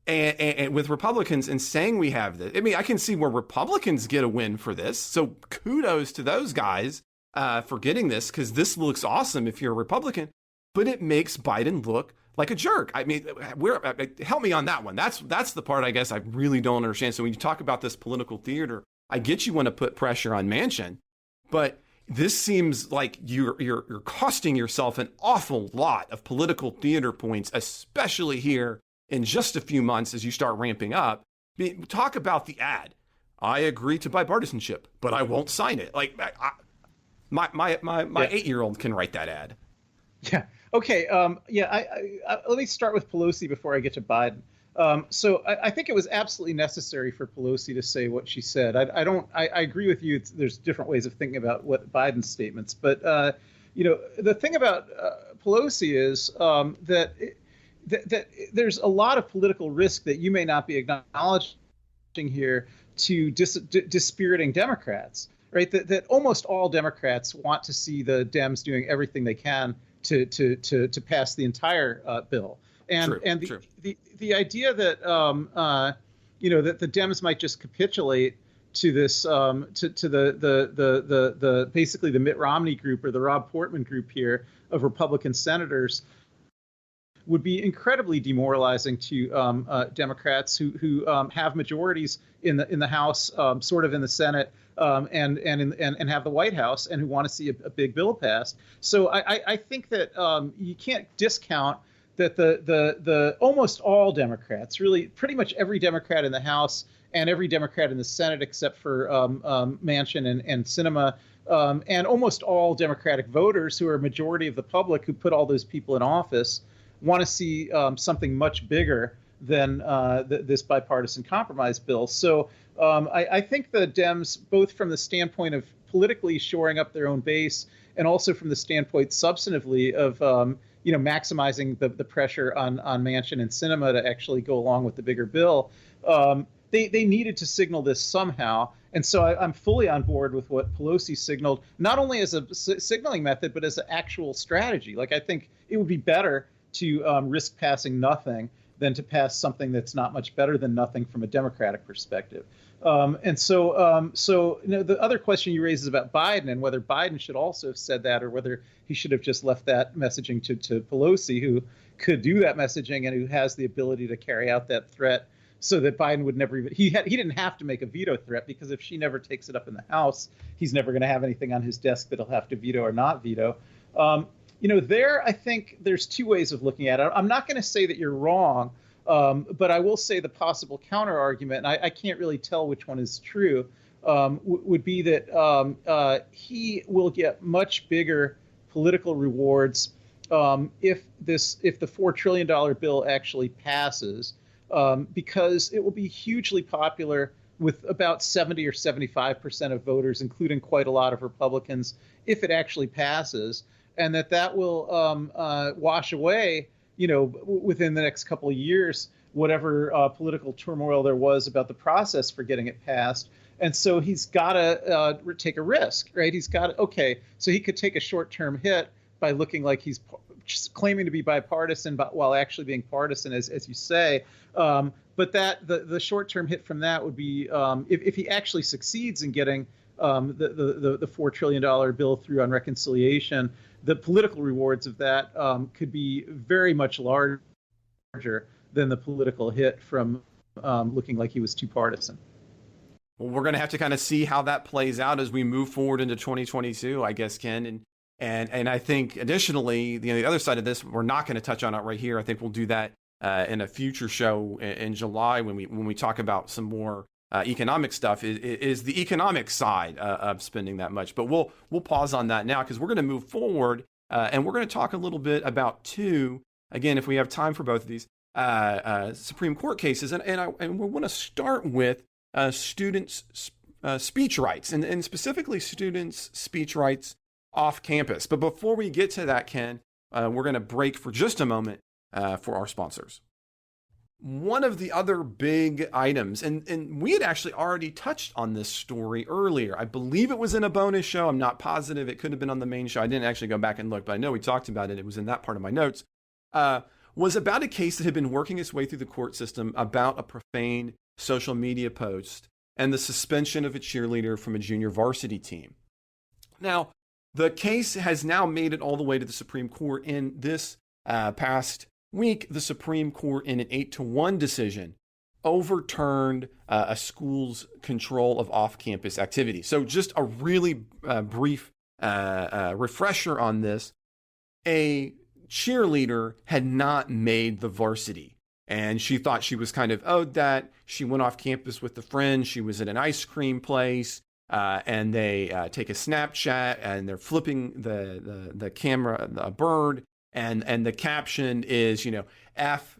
Speaker 3: and with Republicans and saying we have this. I mean, I can see where Republicans get a win for this. So kudos to those guys for getting this, because this looks awesome if you're a Republican. But it makes Biden look like a jerk. I mean, help me on that one. That's the part I guess I really don't understand. So when you talk about this political theater, I get you want to put pressure on Manchin, but this seems like you're costing yourself an awful lot of political theater points, especially here in just a few months as you start ramping up. I mean, talk about the ad. I agree to bipartisanship, but I won't sign it. Like my 8-year-old can write that ad.
Speaker 4: Yeah. Okay. Let me start with Pelosi before I get to Biden. So I think it was absolutely necessary for Pelosi to say what she said. I agree with you. There's different ways of thinking about what Biden's statements, but the thing about Pelosi is that there's a lot of political risk that you may not be acknowledging here to dispiriting Democrats, right? That almost all Democrats want to see the Dems doing everything they can to pass the entire bill. And
Speaker 3: True.
Speaker 4: The idea that that the Dems might just capitulate to this to the basically the Mitt Romney group or the Rob Portman group here of Republican senators would be incredibly demoralizing to Democrats who have majorities in the House, sort of in the Senate, and have the White House, and who want to see a big bill passed. So I think that you can't discount that the almost all Democrats, really pretty much every Democrat in the House and every Democrat in the Senate except for Manchin and Sinema, and almost all Democratic voters who are a majority of the public who put all those people in office, want to see something much bigger than this bipartisan compromise bill. So I think the Dems, both from the standpoint of politically shoring up their own base and also from the standpoint substantively of maximizing the pressure on Manchin and Sinema to actually go along with the bigger bill, they needed to signal this somehow. And so I'm fully on board with what Pelosi signaled, not only as a signaling method, but as an actual strategy. Like, I think it would be better to risk passing nothing than to pass something that's not much better than nothing from a Democratic perspective. And so the other question you raise is about Biden and whether Biden should also have said that, or whether he should have just left that messaging to Pelosi, who could do that messaging and who has the ability to carry out that threat, so that Biden would never even, he didn't have to make a veto threat, because if she never takes it up in the House, he's never going to have anything on his desk that he'll have to veto or not veto. I think there's two ways of looking at it. I'm not going to say that you're wrong, but I will say the possible counter argument, and I can't really tell which one is true, would be that he will get much bigger political rewards if the $4 trillion bill actually passes, because it will be hugely popular with about 70 or 75% of voters, including quite a lot of Republicans, if it actually passes. And that will wash away, within the next couple of years, whatever political turmoil there was about the process for getting it passed. And so he's got to take a risk, right? So he could take a short-term hit by looking like he's just claiming to be bipartisan, but while actually being partisan, as you say. But the short-term hit from that would be if he actually succeeds in getting the $4 trillion bill through on reconciliation, the political rewards of that could be very much larger than the political hit from looking like he was too partisan.
Speaker 3: Well, we're going to have to kind of see how that plays out as we move forward into 2022, I guess, Ken. And I think additionally, the other side of this, we're not going to touch on it right here. I think we'll do that in a future show in July when we talk about some more economic stuff, is the economic side of spending that much. But we'll pause on that now, because we're going to move forward and we're going to talk a little bit about again, if we have time for both of these, Supreme Court cases. And we want to start with students' speech rights, and specifically students' speech rights off campus. But before we get to that, Ken, we're going to break for just a moment for our sponsors. One of the other big items, and we had actually already touched on this story earlier. I believe it was in a bonus show. I'm not positive. It could have been on the main show. I didn't actually go back and look, but I know we talked about it. It was in that part of my notes. Was about a case that had been working its way through the court system about a profane social media post and the suspension of a cheerleader from a junior varsity team. Now, the case has now made it all the way to the Supreme Court. In this past week, the Supreme Court, in an 8-1 decision, overturned a school's control of off-campus activity. So just a really brief refresher on this. A cheerleader had not made the varsity, and she thought she was kind of owed that. She went off campus with a friend. She was at an ice cream place, and they take a Snapchat, and they're flipping the camera, a bird, and the caption is, F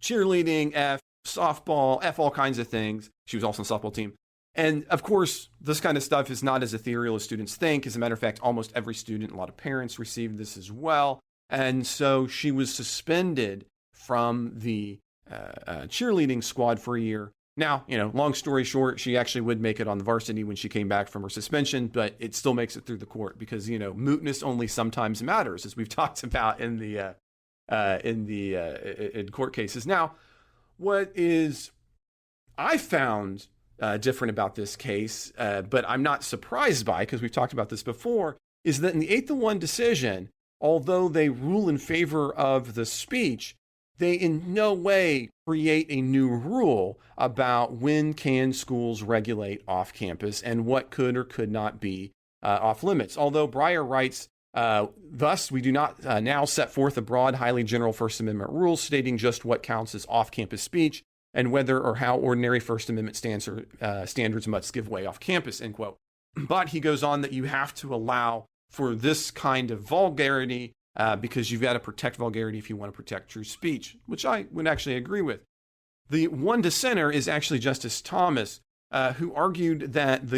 Speaker 3: cheerleading, F softball, F all kinds of things. She was also on the softball team. And of course, this kind of stuff is not as ethereal as students think. As a matter of fact, almost every student, a lot of parents received this as well. And so she was suspended from the cheerleading squad for a year. Now, long story short, she actually would make it on the varsity when she came back from her suspension, but it still makes it through the court because, mootness only sometimes matters, as we've talked about in court cases. Now, what I found different about this case, but I'm not surprised by, because we've talked about this before, is that in the 8-1 decision, although they rule in favor of the speech, they in no way create a new rule about when can schools regulate off campus and what could or could not be off limits. Although Breyer writes, thus, we do not now set forth a broad, highly general First Amendment rule stating just what counts as off-campus speech and whether or how ordinary First Amendment standards must give way off campus, end quote. But he goes on that you have to allow for this kind of vulgarity because you've got to protect vulgarity if you want to protect true speech, which I would actually agree with. The one dissenter is actually Justice Thomas, who argued that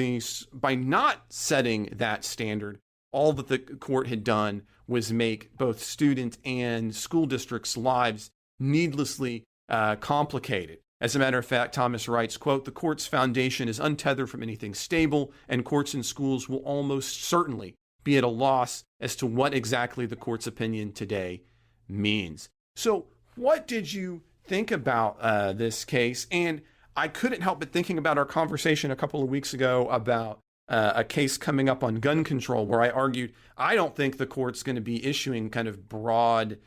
Speaker 3: by not setting that standard, all that the court had done was make both student and school districts' lives needlessly complicated. As a matter of fact, Thomas writes, quote, "The court's foundation is untethered from anything stable, and courts and schools will almost certainly be at a loss as to what exactly the court's opinion today means." So what did you think about this case? And I couldn't help but thinking about our conversation a couple of weeks ago about a case coming up on gun control, where I argued I don't think the court's going to be issuing kind of broad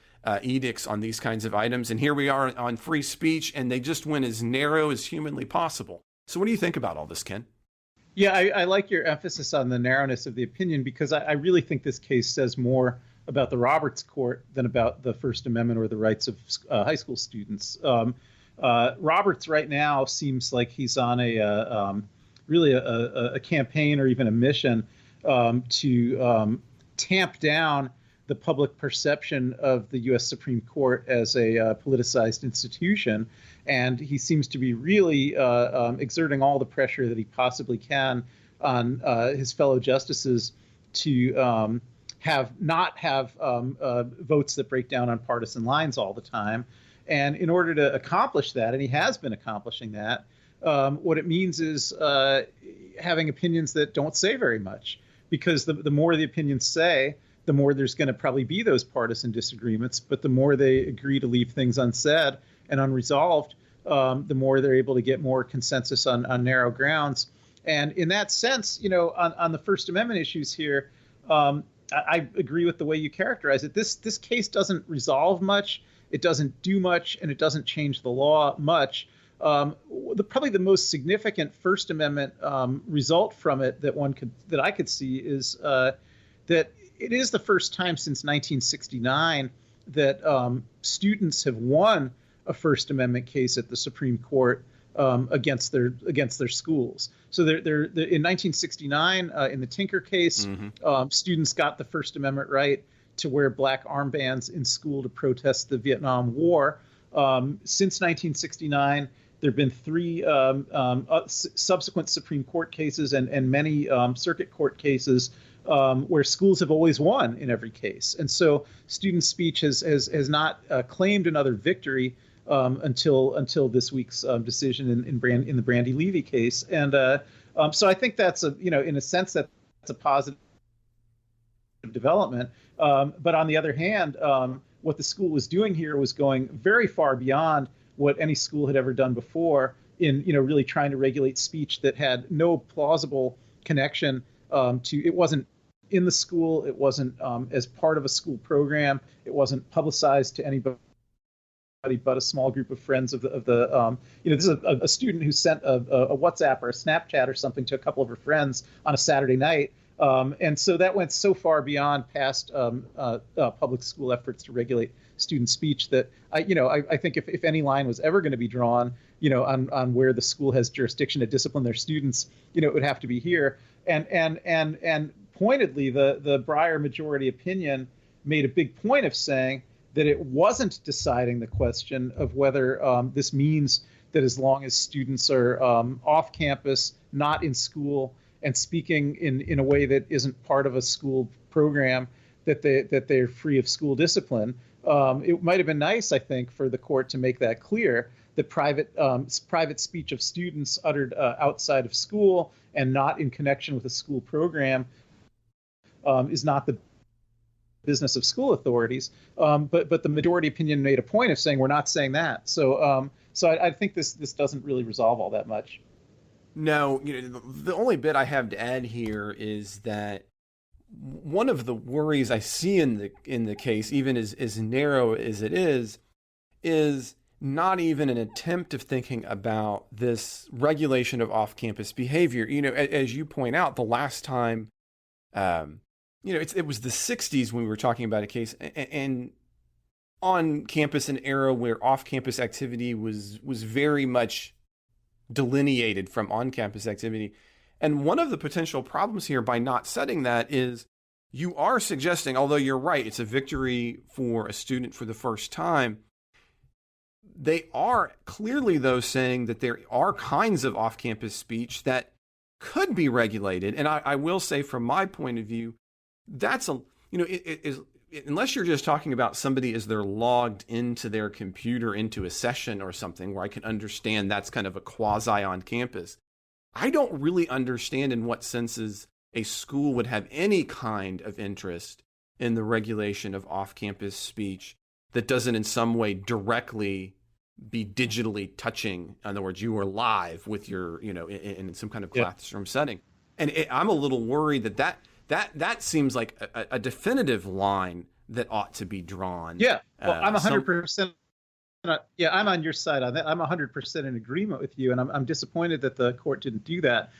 Speaker 3: edicts on these kinds of items. And here we are on free speech, and they just went as narrow as humanly possible. So what do you think about all this, Ken?
Speaker 4: Yeah, I like your emphasis on the narrowness of the opinion, because I really think this case says more about the Roberts Court than about the First Amendment or the rights of high school students. Roberts right now seems like he's on really a campaign or even a mission to tamp down the public perception of the U.S. Supreme Court as a politicized institution. And he seems to be really exerting all the pressure that he possibly can on his fellow justices to not have votes that break down on partisan lines all the time. And in order to accomplish that, and he has been accomplishing that, what it means is having opinions that don't say very much, because the more the opinions say, the more there's going to probably be those partisan disagreements. But the more they agree to leave things unsaid and unresolved, the more they're able to get more consensus on narrow grounds. And in that sense, on the First Amendment issues here, I agree with the way you characterize it. This case doesn't resolve much. It doesn't do much, and it doesn't change the law much. Probably the most significant First Amendment result from it that I could see is that it is the first time since 1969 that students have won a First Amendment case at the Supreme Court against their schools. So in 1969, in the Tinker case, students got the First Amendment right to wear black armbands in school to protest the Vietnam War. Since 1969, there have been 3 subsequent Supreme Court cases and many circuit court cases where schools have always won in every case. And so student speech has not claimed another victory until this week's decision in the Brandy Levy case. And so I think that's in a sense that's a positive development. But on the other hand, what the school was doing here was going very far beyond what any school had ever done before in really trying to regulate speech that had no plausible connection to. It wasn't in the school. It wasn't as part of a school program. It wasn't publicized to anybody but a small group of friends of the this is a student who sent a WhatsApp or a Snapchat or something to a couple of her friends on a Saturday night. And so that went so far beyond past public school efforts to regulate student speech that I think if any line was ever going to be drawn, on where the school has jurisdiction to discipline their students, it would have to be here. And pointedly, the Breyer majority opinion made a big point of saying that it wasn't deciding the question of whether this means that as long as students are off campus, not in school, and speaking in a way that isn't part of a school program, that they're free of school discipline. It might have been nice, I think, for the court to make that clear, that private speech of students uttered outside of school and not in connection with a school program is not the business of school authorities. But the majority opinion made a point of saying we're not saying that. So I think this doesn't really resolve all that much.
Speaker 3: No, the only bit I have to add here is that one of the worries I see in the case, even as narrow as it is not even an attempt of thinking about this regulation of off-campus behavior. As you point out, the last time, it was the 60s when we were talking about a case, and on campus, an era where off-campus activity was very much delineated from on-campus activity. And one of the potential problems here by not setting that is you are suggesting, although you're right, it's a victory for a student for the first time, they are clearly, though, saying that there are kinds of off-campus speech that could be regulated. And I will say, from my point of view, that's unless you're just talking about somebody as they're logged into their computer into a session or something where I can understand that's kind of a quasi on campus. I don't really understand in what senses a school would have any kind of interest in the regulation of off-campus speech that doesn't in some way directly be digitally touching. In other words, you are live with your, in some kind of classroom setting. And I'm a little worried that seems like a definitive line that ought to be drawn.
Speaker 4: Yeah, well, I'm 100%. I'm on your side on that. I'm 100% in agreement with you, and I'm disappointed that the court didn't do that.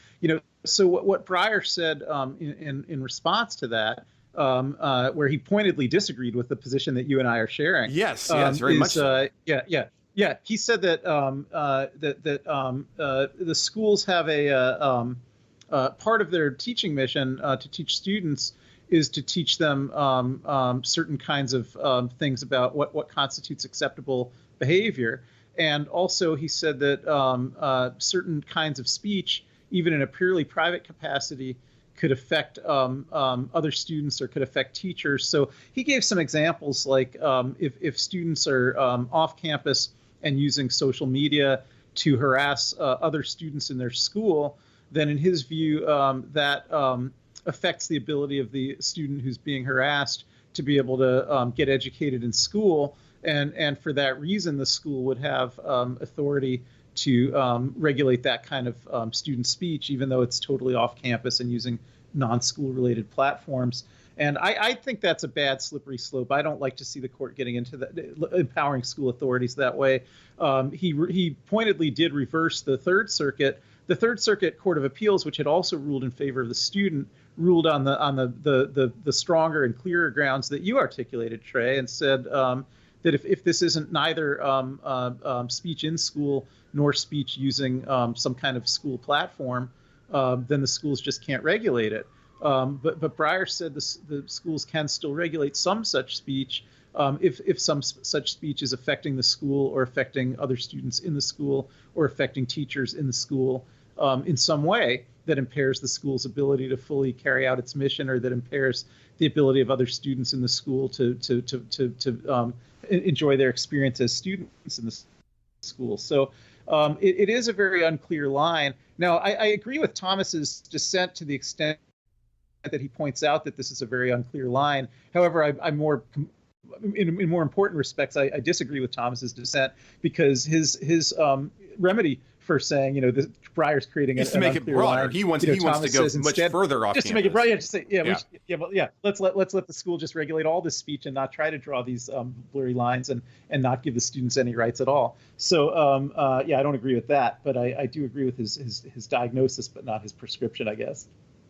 Speaker 4: So what Breyer said in response to that, where he pointedly disagreed with the position that you and I are sharing.
Speaker 3: Yes, very much so.
Speaker 4: Yeah. He said that the schools have a part of their teaching mission to teach students is to teach them certain kinds of things about what constitutes acceptable behavior. And also he said that certain kinds of speech, even in a purely private capacity, could affect other students or could affect teachers. So he gave some examples, like if students are off campus and using social media to harass other students in their school, then in his view, that affects the ability of the student who's being harassed to be able to get educated in school. And for that reason, the school would have authority to regulate that kind of student speech, even though it's totally off campus and using non-school related platforms. And I think that's a bad slippery slope. I don't like to see the court getting into that, empowering school authorities that way. He pointedly did reverse the Third Circuit. The Third Circuit Court of Appeals, which had also ruled in favor of the student, ruled on the stronger and clearer grounds that you articulated, Trey, and said that if this isn't neither speech in school nor speech using some kind of school platform, then the schools just can't regulate it. But Breyer said the schools can still regulate some such speech if some such speech is affecting the school or affecting other students in the school or affecting teachers in the school in some way that impairs the school's ability to fully carry out its mission, or that impairs the ability of other students in the school to enjoy their experience as students in the school. So it is a very unclear line. Now, I agree with Thomas's dissent to the extent that he points out that this is a very unclear line. However, I'm more in more important respects, I disagree with Thomas's dissent, because his remedy for saying, the Breyer's creating
Speaker 3: to make it broader. Line, he wants to go much further off
Speaker 4: just
Speaker 3: campus.
Speaker 4: To make it broader. Just say, let's let the school just regulate all this speech and not try to draw these blurry lines and not give the students any rights at all. So I don't agree with that, but I do agree with his diagnosis, but not his prescription, I guess.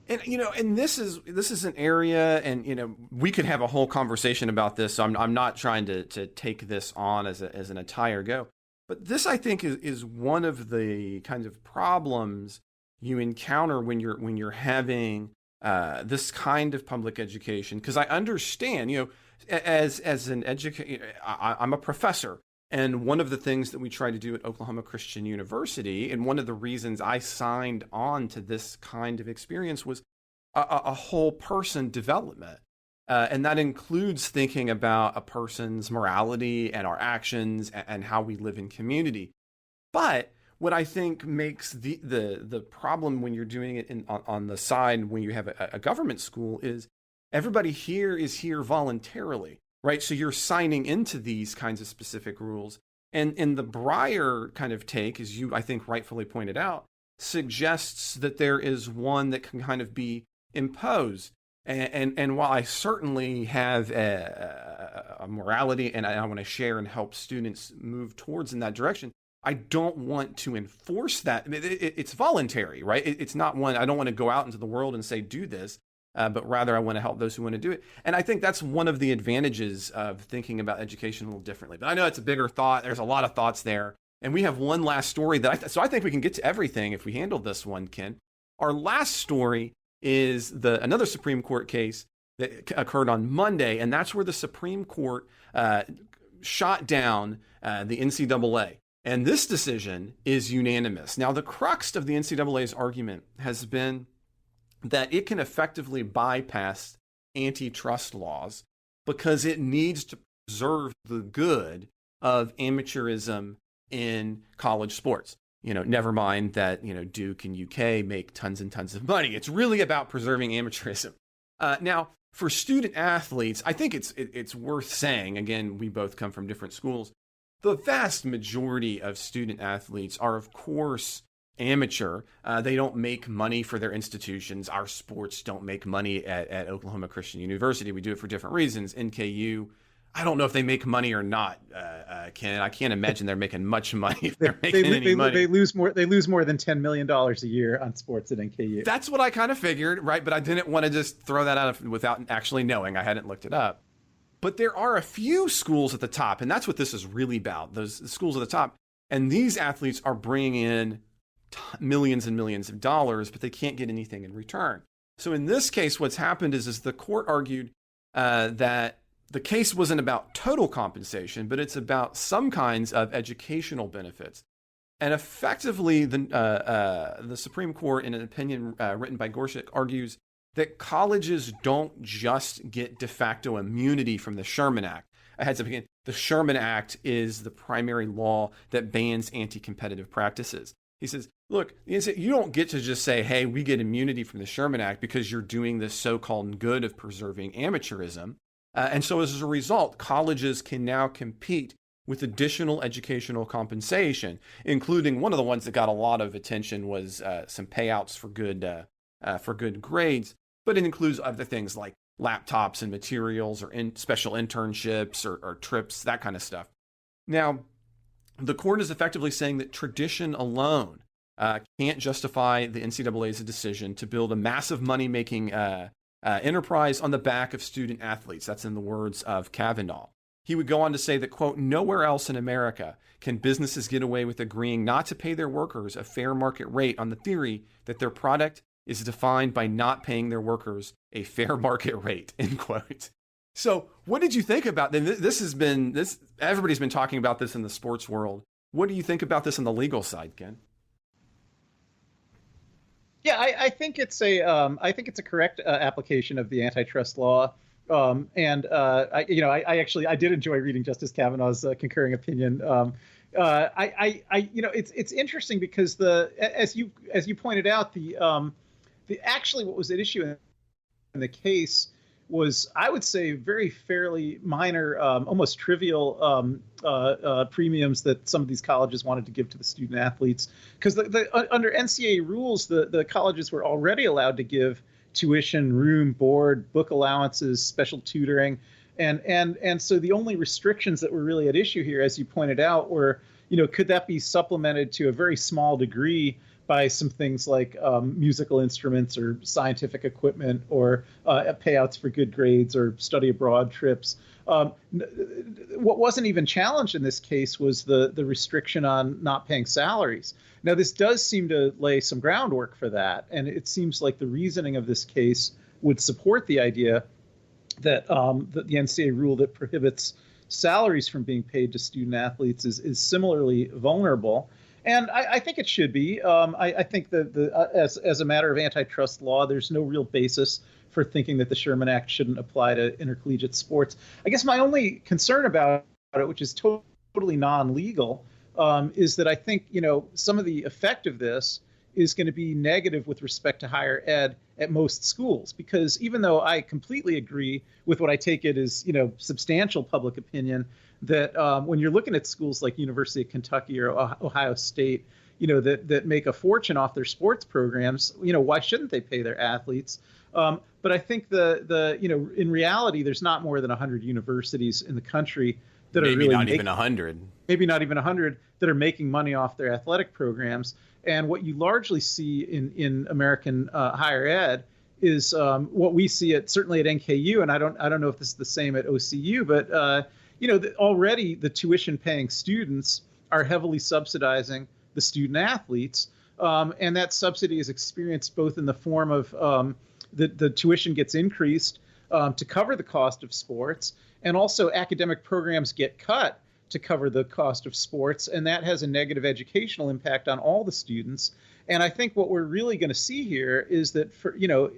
Speaker 3: And and this is an area, and we could have a whole conversation about this. So I'm not trying to take this on as an entire go, but this, I think, is one of the kinds of problems you encounter when you're having this kind of public education. Because I understand, As an educator, I'm a professor. And one of the things that we try to do at Oklahoma Christian University, and one of the reasons I signed on to this kind of experience, was a whole person development. And that includes thinking about a person's morality and our actions and how we live in community. But what I think makes the problem when you're doing it on the side when you have a government school is everybody here is here voluntarily, right? So you're signing into these kinds of specific rules. And in the Breyer kind of take, as you, I think, rightfully pointed out, suggests that there is one that can kind of be imposed. And while I certainly have a morality and I want to share and help students move towards in that direction, I don't want to enforce that. It's voluntary, right? It's not one, I don't want to go out into the world and say, do this, but rather I want to help those who want to do it. And I think that's one of the advantages of thinking about education a little differently. But I know it's a bigger thought. There's a lot of thoughts there. And we have one last story so I think we can get to everything if we handle this one, Ken. Our last story is another Supreme Court case that occurred on Monday, and that's where the Supreme Court shot down the NCAA. And this decision is unanimous. Now, the crux of the NCAA's argument has been that it can effectively bypass antitrust laws because it needs to preserve the good of amateurism in college sports. Never mind that, Duke and UK make tons and tons of money. It's really about preserving amateurism. Now, for student athletes, I think it's worth saying, again, we both come from different schools. The vast majority of student athletes are, of course, amateur. They don't make money for their institutions. Our sports don't make money at Oklahoma Christian University. We do it for different reasons. NKU, I don't know if they make money or not, Ken. I can't imagine they're making much money if they're making any money.
Speaker 4: They lose more than $10 million a year on sports at NKU.
Speaker 3: That's what I kind of figured, right? But I didn't want to just throw that out without actually knowing. I hadn't looked it up. But there are a few schools at the top, and that's what this is really about, those schools at the top. And these athletes are bringing in millions and millions of dollars, but they can't get anything in return. So in this case, what's happened is the court argued that the case wasn't about total compensation, but it's about some kinds of educational benefits. And effectively, the Supreme Court, in an opinion written by Gorsuch, argues that colleges don't just get de facto immunity from the Sherman Act. A heads up again, the Sherman Act is the primary law that bans anti-competitive practices. He says, look, you don't get to just say, hey, we get immunity from the Sherman Act because you're doing this so-called good of preserving amateurism. And so as a result, colleges can now compete with additional educational compensation, including one of the ones that got a lot of attention was some payouts for good grades. But it includes other things like laptops and materials or special internships or trips, that kind of stuff. Now, the court is effectively saying that tradition alone can't justify the NCAA's decision to build a massive money-making enterprise on the back of student athletes. That's in the words of Kavanaugh. He would go on to say that, quote, nowhere else in America can businesses get away with agreeing not to pay their workers a fair market rate on the theory that their product is defined by not paying their workers a fair market rate, end quote. So what did you think about this? Everybody's been talking about this in the sports world. What do you think about this on the legal side, Ken?
Speaker 4: Yeah, I think it's a correct application of the antitrust law. I did enjoy reading Justice Kavanaugh's concurring opinion. It's interesting because as you pointed out, actually what was at issue in the case was, I would say, very fairly minor, almost trivial premiums that some of these colleges wanted to give to the student athletes. Because under NCAA rules, the colleges were already allowed to give tuition, room, board, book allowances, special tutoring. And so the only restrictions that were really at issue here, as you pointed out, were, could that be supplemented to a very small degree by some things like musical instruments or scientific equipment or payouts for good grades or study abroad trips. What wasn't even challenged in this case was the restriction on not paying salaries. Now, this does seem to lay some groundwork for that, and it seems like the reasoning of this case would support the idea that the NCAA rule that prohibits salaries from being paid to student athletes is similarly vulnerable. And I think it should be. I think that as a matter of antitrust law, there's no real basis for thinking that the Sherman Act shouldn't apply to intercollegiate sports. I guess my only concern about it, which is totally non-legal, is that I think some of the effect of this is going to be negative with respect to higher ed at most schools, because even though I completely agree with what I take it as substantial public opinion that when you're looking at schools like University of Kentucky or Ohio State, that make a fortune off their sports programs, why shouldn't they pay their athletes? But I think in reality, there's not more than 100 universities in the country that are really
Speaker 3: not even 100. Maybe
Speaker 4: not even 100 that are making money off their athletic programs. And what you largely see in American higher ed is what we see certainly at NKU, and I don't know if this is the same at OCU, but already the tuition-paying students are heavily subsidizing the student athletes, and that subsidy is experienced both in the form of the tuition gets increased to cover the cost of sports, and also academic programs get cut to cover the cost of sports, and that has a negative educational impact on all the students. And I think what we're really going to see here is that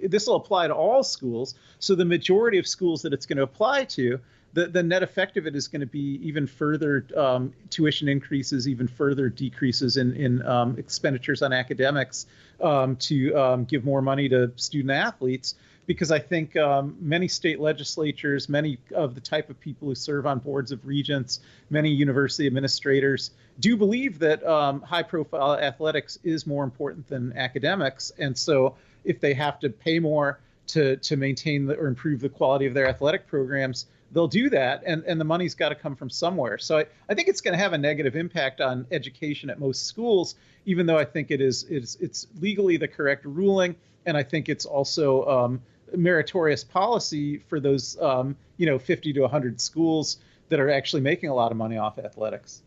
Speaker 4: this will apply to all schools. So the majority of schools that it's going to apply to, the net effect of it is going to be even further tuition increases, even further decreases in expenditures on academics to give more money to student athletes. Because I think many state legislatures, many of the type of people who serve on boards of regents, many university administrators do believe that high-profile athletics is more important than academics. And so if they have to pay more to maintain or improve the quality of their athletic programs, they'll do that. And the money's got to come from somewhere. So I think it's going to have a negative impact on education at most schools, even though I think it's legally the correct ruling. And I think it's also meritorious policy for those 50 to 100 schools that are actually making a lot of money off athletics.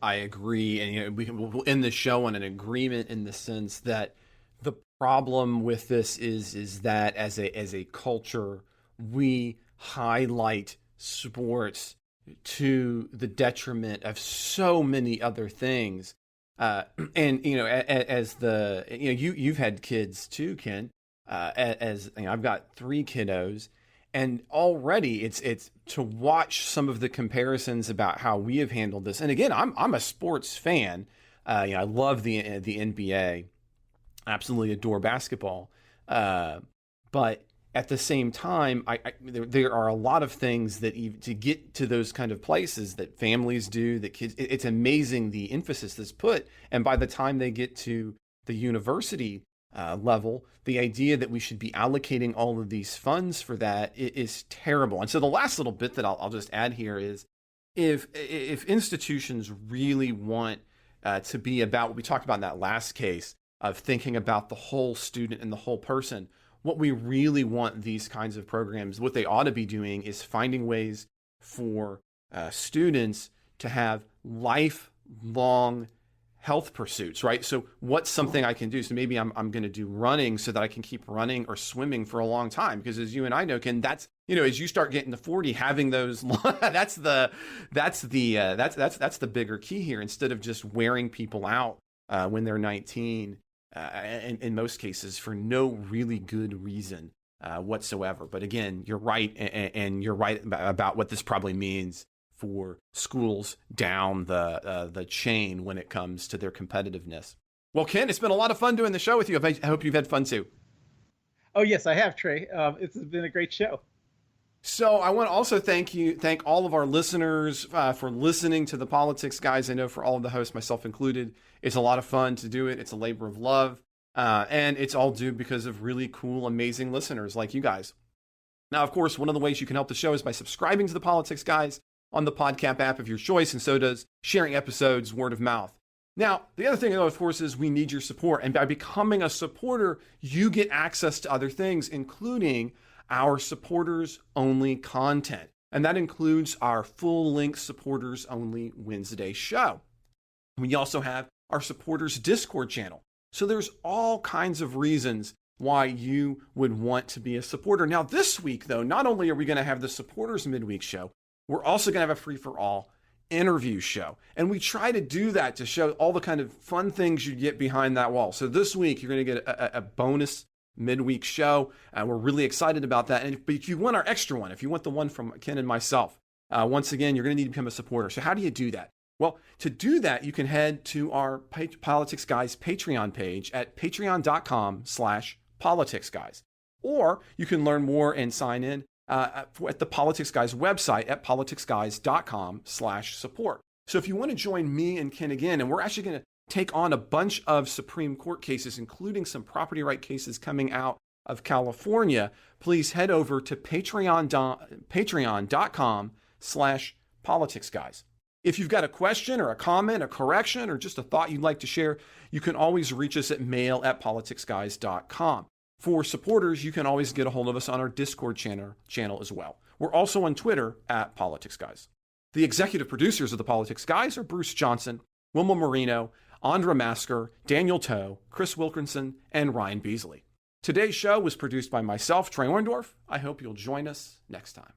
Speaker 3: I agree, and we'll end the show on an agreement in the sense that the problem with this is that as a culture, we highlight sports to the detriment of so many other things. And as you've had kids too, Ken. I've got 3 kiddos, and already it's to watch some of the comparisons about how we have handled this. And again, I'm a sports fan. I love the NBA, absolutely adore basketball. But at the same time, there are a lot of things that to get to those kind of places that families do, that kids. It's amazing the emphasis that's put, and by the time they get to the university level, the idea that we should be allocating all of these funds for that is terrible. And so the last little bit that I'll just add here is if institutions really want to be about what we talked about in that last case of thinking about the whole student and the whole person, what we really want these kinds of programs, what they ought to be doing is finding ways for students to have lifelong health pursuits, right? So what's something I can do? So maybe I'm going to do running so that I can keep running or swimming for a long time. Because as you and I know, Ken, that's as you start getting to 40, having those that's the bigger key here. Instead of just wearing people out when they're 19, in most cases for no really good reason whatsoever. But again, you're right, and you're right about what this probably means for schools down the chain when it comes to their competitiveness. Well, Ken, it's been a lot of fun doing the show with you. I hope you've had fun too.
Speaker 4: Oh, yes, I have, Trey. It's been a great show.
Speaker 3: So I want to also thank all of our listeners for listening to the Politics Guys. I know for all of the hosts, myself included, it's a lot of fun to do it. It's a labor of love. And it's all due because of really cool, amazing listeners like you guys. Now, of course, one of the ways you can help the show is by subscribing to the Politics Guys on the Podcast app of your choice, and so does sharing episodes word of mouth. Now, the other thing, though, of course, is we need your support. And by becoming a supporter, you get access to other things, including our supporters-only content. And that includes our full-length supporters-only Wednesday show. We also have our supporters Discord channel. So there's all kinds of reasons why you would want to be a supporter. Now, this week, though, not only are we going to have the supporters midweek show, we're also going to have a free-for-all interview show. And we try to do that to show all the kind of fun things you get behind that wall. So this week, you're going to get a bonus midweek show. We're really excited about that. And if you want our extra one, if you want the one from Ken and myself, once again, you're going to need to become a supporter. So how do you do that? Well, to do that, you can head to our Politics Guys Patreon page at patreon.com/politicsguys. Or you can learn more and sign in at the Politics Guys website at politicsguys.com/support. So if you want to join me and Ken again, and we're actually going to take on a bunch of Supreme Court cases, including some property right cases coming out of California, please head over to patreon.com/politicsguys. If you've got a question or a comment, a correction, or just a thought you'd like to share, you can always reach us at mail@politicsguys.com. For supporters, you can always get a hold of us on our Discord channel as well. We're also on Twitter at Politics Guys. The executive producers of the Politics Guys are Bruce Johnson, Wilma Marino, Andra Masker, Daniel Toe, Chris Wilkinson, and Ryan Beasley. Today's show was produced by myself, Trey Orndorff. I hope you'll join us next time.